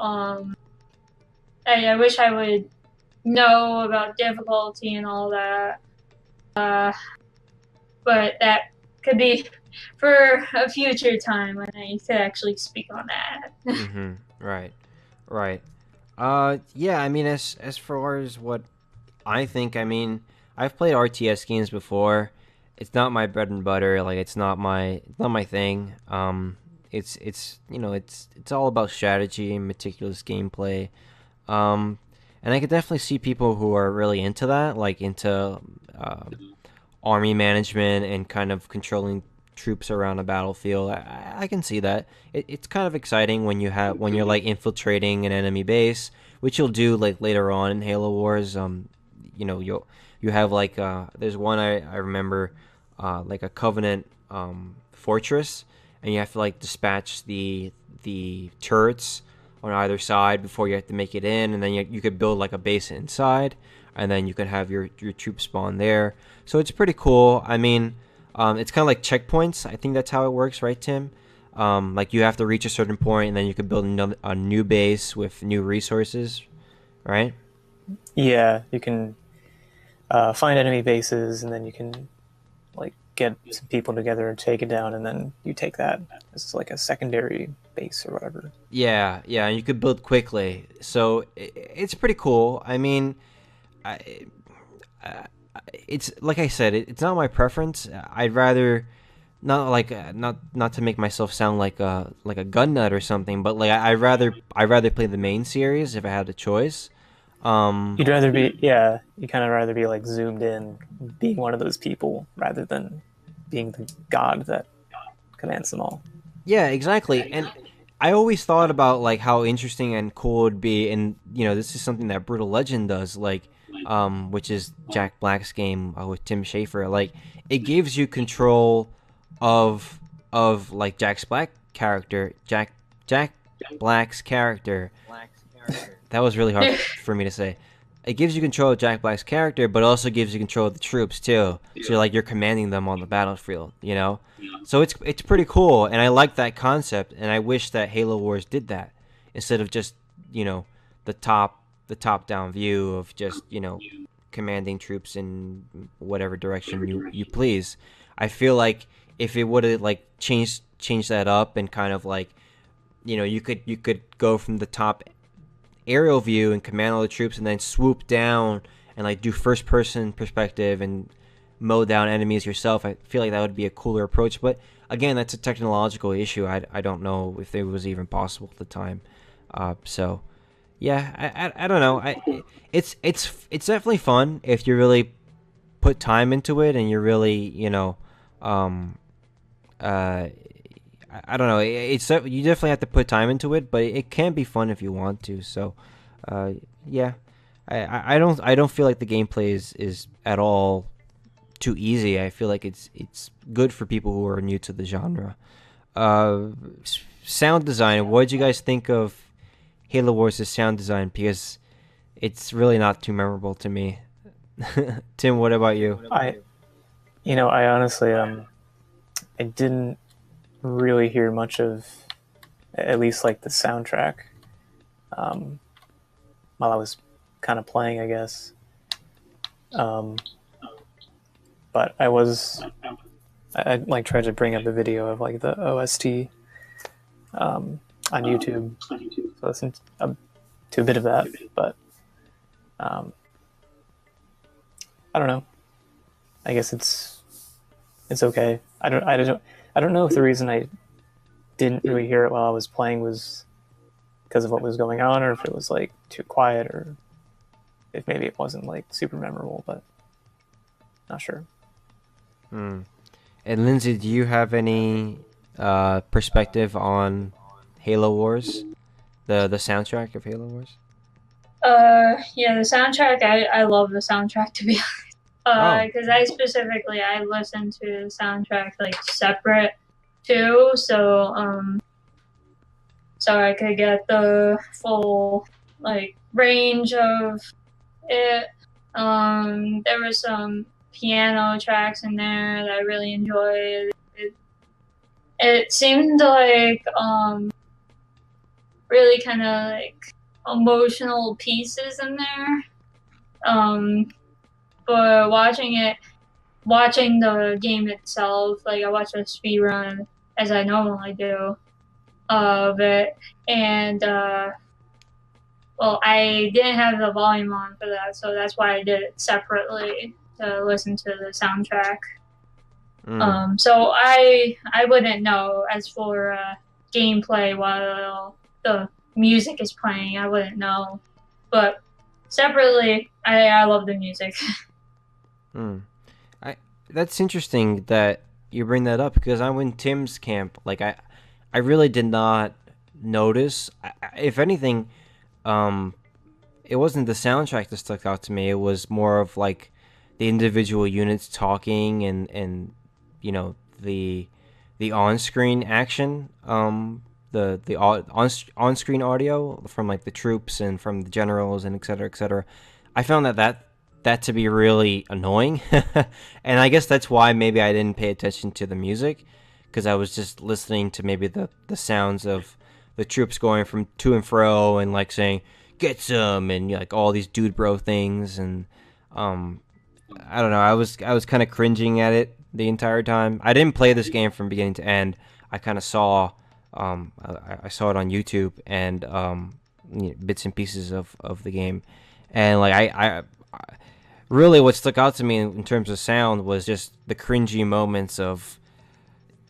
I wish I would know about difficulty and all that, but that could be for a future time when I could actually speak on that. Mm-hmm. Right. Yeah, I mean, as far as what I think, I mean, I've played RTS games before. It's not my bread and butter. Like, it's not my thing. It's all about strategy and meticulous gameplay. And I could definitely see people who are really into that, like into army management and kind of controlling troops around a battlefield. I can see that. It's kind of exciting when you're like infiltrating an enemy base, which you'll do like later on in Halo Wars. You have like there's one I remember. Like a Covenant fortress, and you have to like dispatch the turrets on either side before you have to make it in, and then you could build like a base inside, and then you could have your troops spawn there. So it's pretty cool. I mean, it's kind of like checkpoints. I think that's how it works, right, Tim? Like you have to reach a certain point, and then you could build a new base with new resources, right? Yeah, you can find enemy bases, and then you can like get some people together and take it down, and then you take that as like a secondary base or whatever. Yeah, and you could build quickly. So it's pretty cool. I mean, it's like I said, it's not my preference. I'd rather not to make myself sound like a gun nut or something, but like I'd rather play the main series if I had a choice. You'd rather be you kind of rather be like zoomed in, being one of those people rather than being the god that commands them all. Yeah, exactly. And I always thought about like how interesting and cool it would be, and this is something that Brutal Legend does, like which is Jack Black's game with Tim Schafer. Like it gives you control of of like Jack Black's character. That was really hard for me to say. It gives you control of Jack Black's character, but also gives you control of the troops too. So like you're commanding them on the battlefield, you know. So it's pretty cool, and I like that concept, and I wish that Halo Wars did that instead of just the top down view of just commanding troops in whatever direction you please. I feel like if it would have like changed that up and kind of like you could go from the top aerial view and command all the troops and then swoop down and like do first person perspective and mow down enemies yourself. I feel like that would be a cooler approach, but again, that's a technological issue. I don't know if it was even possible at the time. So yeah, I don't know. It's definitely fun if you really put time into it and you're really I don't know. You definitely have to put time into it, but it can be fun if you want to. So, yeah, I don't feel like the gameplay is at all too easy. I feel like it's good for people who are new to the genre. Sound design. What did you guys think of Halo Wars' sound design? Because it's really not too memorable to me. Tim, what about you? I honestly I didn't really hear much of at least like the soundtrack while I was kind of playing, I guess. But I like tried to bring up the video of like the OST on YouTube, so listen to a bit of that. But I don't know. I guess it's okay. I don't know if the reason I didn't really hear it while I was playing was because of what was going on, or if it was like too quiet, or if maybe it wasn't like super memorable, but not sure. And Lindsay, do you have any perspective on Halo Wars, the soundtrack of Halo Wars? Yeah, the soundtrack. I love the soundtrack, to be honest. Because I listen to the soundtrack like separate too, so I could get the full like range of it. There were some piano tracks in there that I really enjoyed. It seemed like really kind of like emotional pieces in there. But watching the game itself, like I watched a speed run as I normally do of it, and well, I didn't have the volume on for that, so that's why I did it separately to listen to the soundtrack. So I wouldn't know as for gameplay while the music is playing. I wouldn't know, but separately, I love the music. That's interesting that you bring that up, because I'm in Tim's camp. Like I really did not notice. If anything, it wasn't the soundtrack that stuck out to me. It was more of like the individual units talking and the on-screen action, the on-screen audio from like the troops and from the generals and et cetera, et cetera. I found that to be really annoying. And I guess that's why maybe I didn't pay attention to the music, because I was just listening to maybe the sounds of the troops going from to and fro and like saying get some and like all these dude bro things, and I don't know, I was kind of cringing at it the entire time. I didn't play this game from beginning to end. I kind of saw I saw it on YouTube and bits and pieces of the game, and like I really what stuck out to me in terms of sound was just the cringy moments of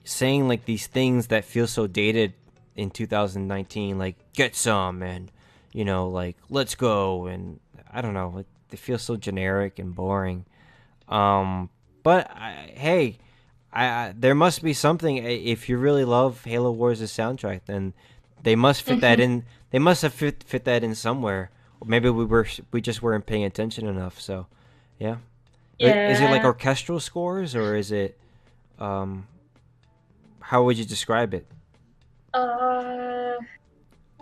saying like these things that feel so dated in 2019, like get some and like let's go, and I don't know, like they feel so generic and boring. But hey, there must be something. If you really love Halo Wars' soundtrack, then they must fit that in. They must have fit that in somewhere. Or maybe we just weren't paying attention enough. So, yeah. Is it like orchestral scores, or is it? How how would you describe it? I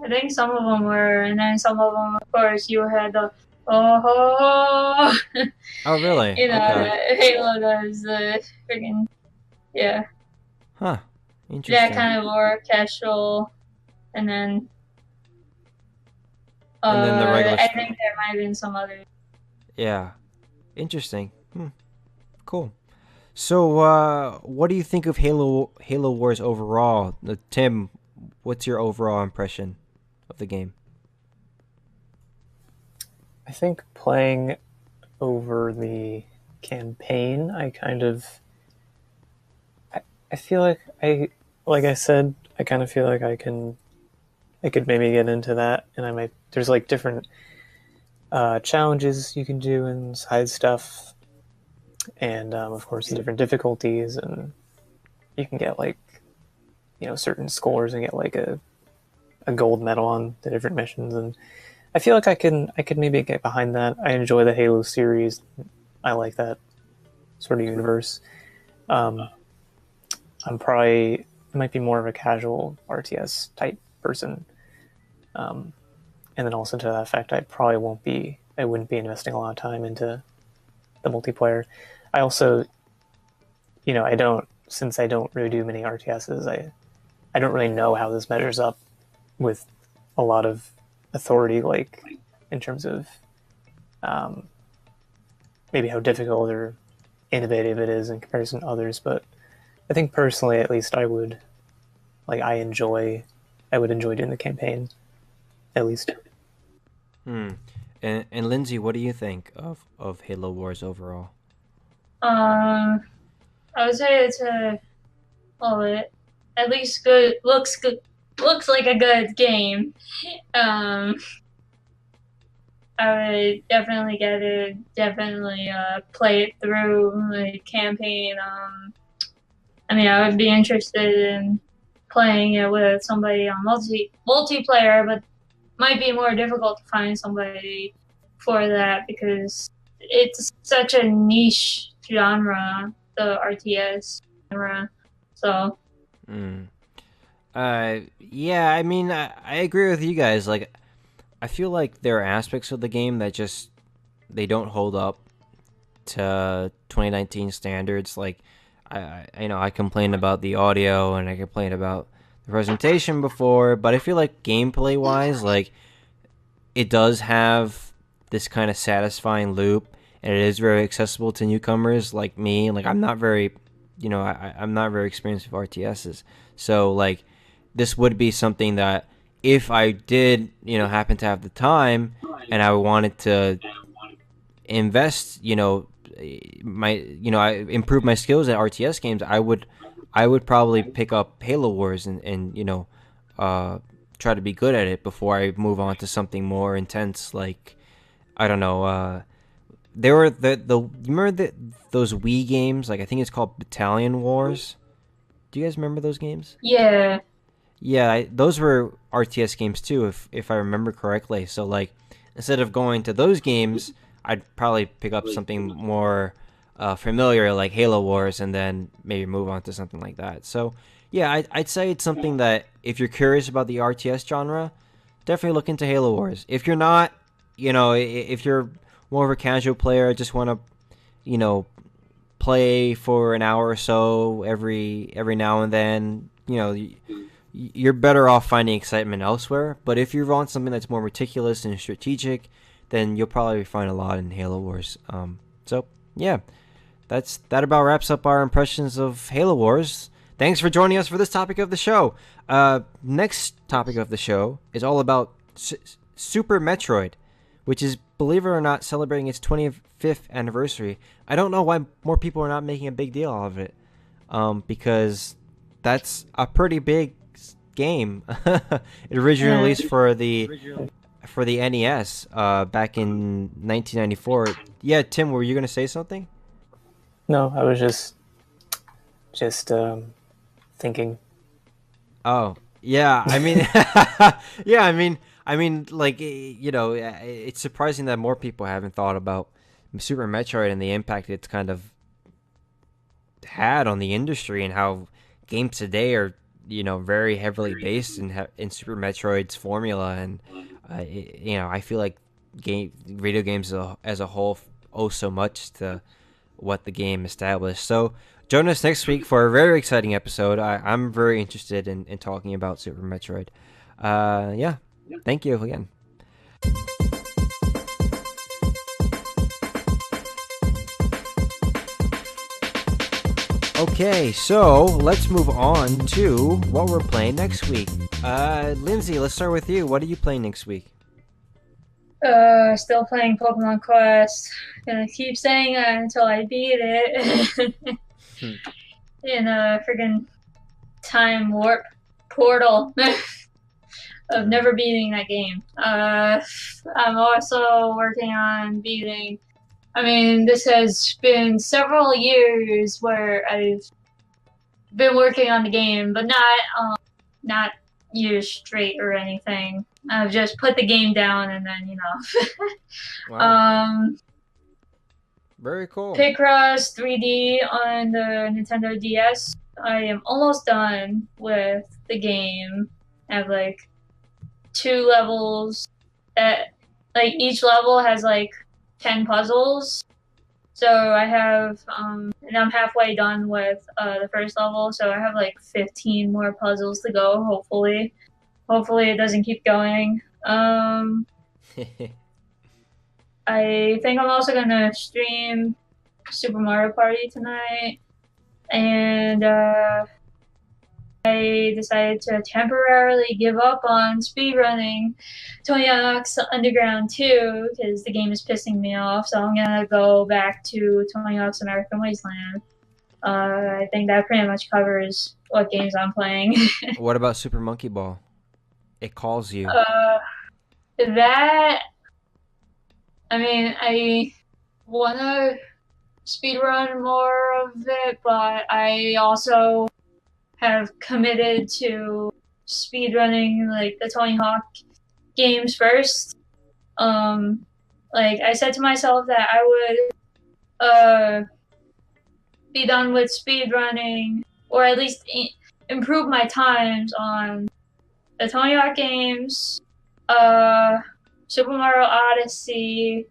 think some of them were, and then some of them, of course, you had the oh, Oh, really? you know, Okay. Halo does the freaking yeah, Huh. that Interesting. kind of orchestral, and then And then the regular. I think there might have been some others. Yeah. Interesting. Cool. So, what do you think of Halo Wars overall? Tim, what's your overall impression of the game? I think playing over the campaign, I feel like I said, I kind of feel like I could maybe get into that, and there's like different challenges you can do and side stuff, and of course different difficulties, and you can get like certain scores and get like a gold medal on the different missions, and I feel like I could maybe get behind that. I enjoy the Halo series. I like that sort of universe. Um, I might be more of a casual RTS type person. And then also to that effect, I wouldn't be investing a lot of time into the multiplayer. I also, since I don't really do many RTSs, I don't really know how this measures up with a lot of authority, like in terms of maybe how difficult or innovative it is in comparison to others. But I think personally, at least, I would enjoy doing the campaign, at least. Hmm. And Lindsay, what do you think of Halo Wars overall? I would say it's it at least good, looks like a good game. Um, I would definitely get it, definitely play it through the campaign. I mean, I would be interested in playing it with somebody on multiplayer, but might be more difficult to find somebody for that because it's such a niche genre, the RTS genre. So, Hmm. Yeah, I mean, I agree with you guys. Like, I feel like there are aspects of the game that just they don't hold up to 2019 standards. Like, I complained about the audio and I complained about the presentation before, but I feel like gameplay wise, like it does have this kind of satisfying loop, and it is very accessible to newcomers like me. Like, I'm not very, I'm not very experienced with RTSs, so like this would be something that if I did, happen to have the time and I wanted to invest, I improve my skills at RTS games, I would probably pick up Halo Wars and try to be good at it before I move on to something more intense. Like, I don't know, there were you remember those Wii games? Like, I think it's called Battalion Wars. Do you guys remember those games? yeah. Yeah, those were RTS games too, if I remember correctly. So like, instead of going to those games, I'd probably pick up something more familiar like Halo Wars, and then maybe move on to something like that. So yeah, I'd say it's something that if you're curious about the RTS genre, definitely look into Halo Wars. If you're not, if you're more of a casual player, just want to, play for an hour or so every now and then, you're better off finding excitement elsewhere. But if you want something that's more meticulous and strategic, then you'll probably find a lot in Halo Wars. So yeah, that about wraps up our impressions of Halo Wars. Thanks for joining us for this topic of the show. Next topic of the show is all about Super Metroid, which is, believe it or not, celebrating its 25th anniversary. I don't know why more people are not making a big deal out of it, because that's a pretty big game. It originally released for the NES back in 1994. Yeah, Tim, were you gonna say something? No, I was just thinking. Oh, yeah. I mean, yeah. Like, it's surprising that more people haven't thought about Super Metroid and the impact it's kind of had on the industry and how games today are very heavily based in Super Metroid's formula, and I feel like video games as a whole owe so much to what the game established. So join us next week for a very exciting episode. I'm very interested in talking about Super Metroid. Yeah, thank you again. Okay, so let's move on to what we're playing next week. Lindsay, let's start with you. What are you playing next week? Still playing Pokemon Quest. Gonna keep saying that until I beat it. In a friggin' time warp portal of never beating that game. I'm also working on beating. I mean, this has been several years where I've been working on the game, but not years straight or anything. I've just put the game down and then Wow. Very cool. Picross 3D on the Nintendo DS. I am almost done with the game. I have like 2 levels that each level has 10 puzzles. So I have and I'm halfway done with the first level, so I have 15 more puzzles to go, hopefully. Hopefully it doesn't keep going. I think I'm also gonna stream Super Mario Party tonight, and I decided to temporarily give up on speedrunning Tony Hawk's Underground 2 because the game is pissing me off, so I'm gonna go back to Tony Hawk's American Wasteland. I think that pretty much covers what games I'm playing. What about Super Monkey Ball? It calls you. That, I mean, I want to speedrun more of it, but I also have committed to speedrunning the Tony Hawk games first. I said to myself that I would be done with speedrunning, or at least improve my times on the Tony Hawk games, Super Mario Odyssey,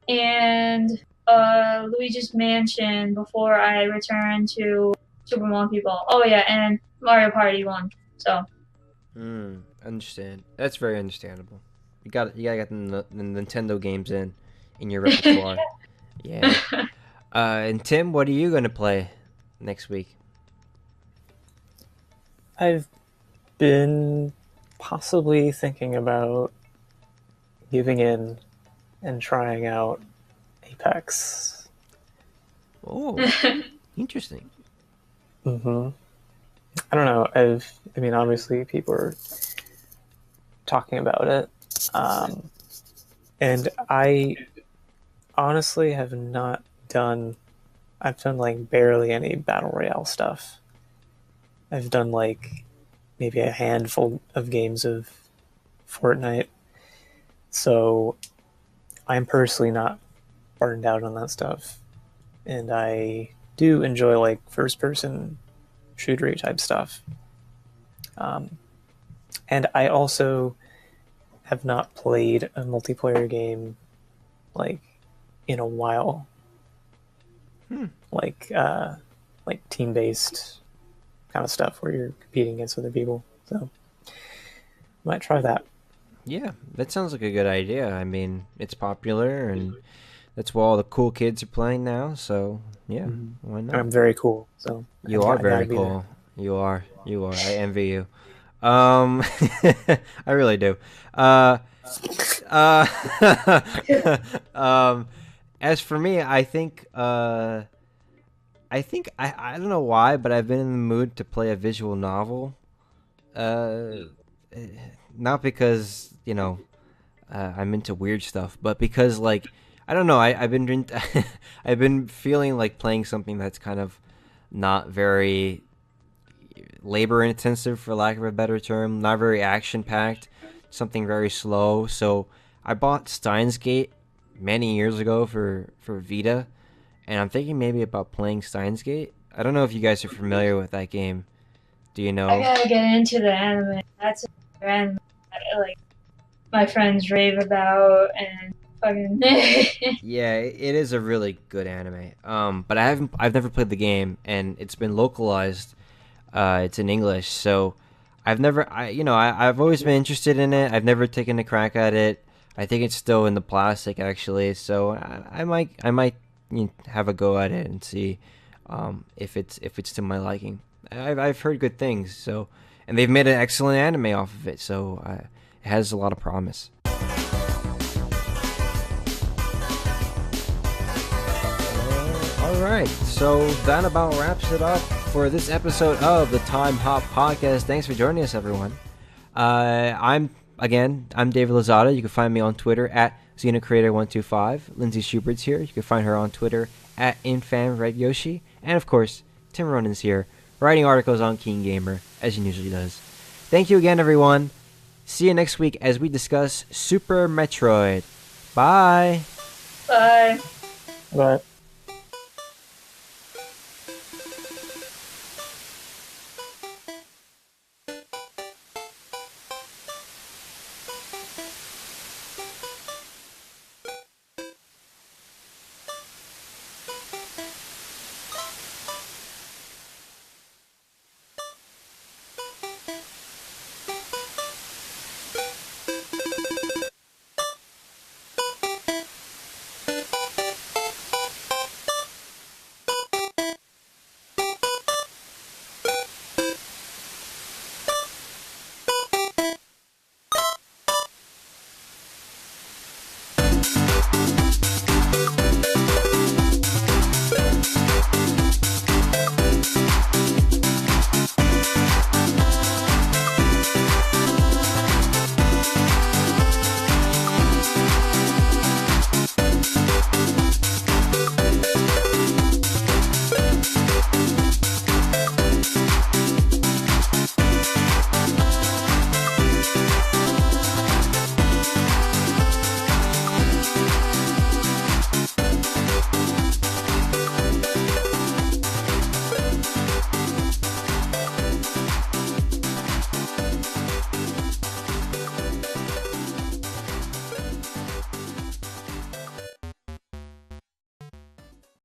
and Luigi's Mansion before I return to Super Monkey Ball. Oh yeah, and Mario Party 1. So. Understand. That's very understandable. You gotta get the Nintendo games in your repertoire. Yeah. And Tim, what are you gonna play next week? I've been possibly thinking about giving in and trying out Apex. Oh, interesting. I don't know. I mean, obviously, people are talking about it, and I honestly have not done. I've done barely any battle royale stuff. I've done maybe a handful of games of Fortnite, so I'm personally not burned out on that stuff, and I do enjoy first-person shootery type stuff. And I also have not played a multiplayer game in a while. Like team-based kind of stuff where you're competing against other people. So might try that. Yeah, that sounds like a good idea. I mean, it's popular, and that's what all the cool kids are playing now. So yeah, why not? I'm very cool. So you are very cool. You are. I envy you. I really do. As for me, I think I don't know why, but I've been in the mood to play a visual novel. Not because I'm into weird stuff, but because I don't know. I've been I've been feeling like playing something that's kind of not very labor intensive, for lack of a better term, not very action packed, something very slow. So I bought Steins Gate many years ago for Vita, and I'm thinking maybe about playing Steins Gate. I don't know if you guys are familiar with that game. Do you know? I gotta get into the anime. That's another anime that, like, my friends rave about and fucking. Yeah, it is a really good anime. But I've never played the game, and it's been localized. It's in English, so I've always been interested in it. I've never taken a crack at it. I think it's still in the plastic actually, so I might have a go at it and see if it's to my liking. I've heard good things, so and they've made an excellent anime off of it, so it has a lot of promise. Alright, so that about wraps it up for this episode of the Time Hop Podcast. Thanks for joining us, everyone. I'm David Lozada. You can find me on Twitter at XenoCreator125. Lindsay Schubert's here. You can find her on Twitter at InfanRedYoshi. And of course, Tim Ronan's here, writing articles on Keen Gamer, as he usually does. Thank you again, everyone. See you next week as we discuss Super Metroid. Bye! Bye. But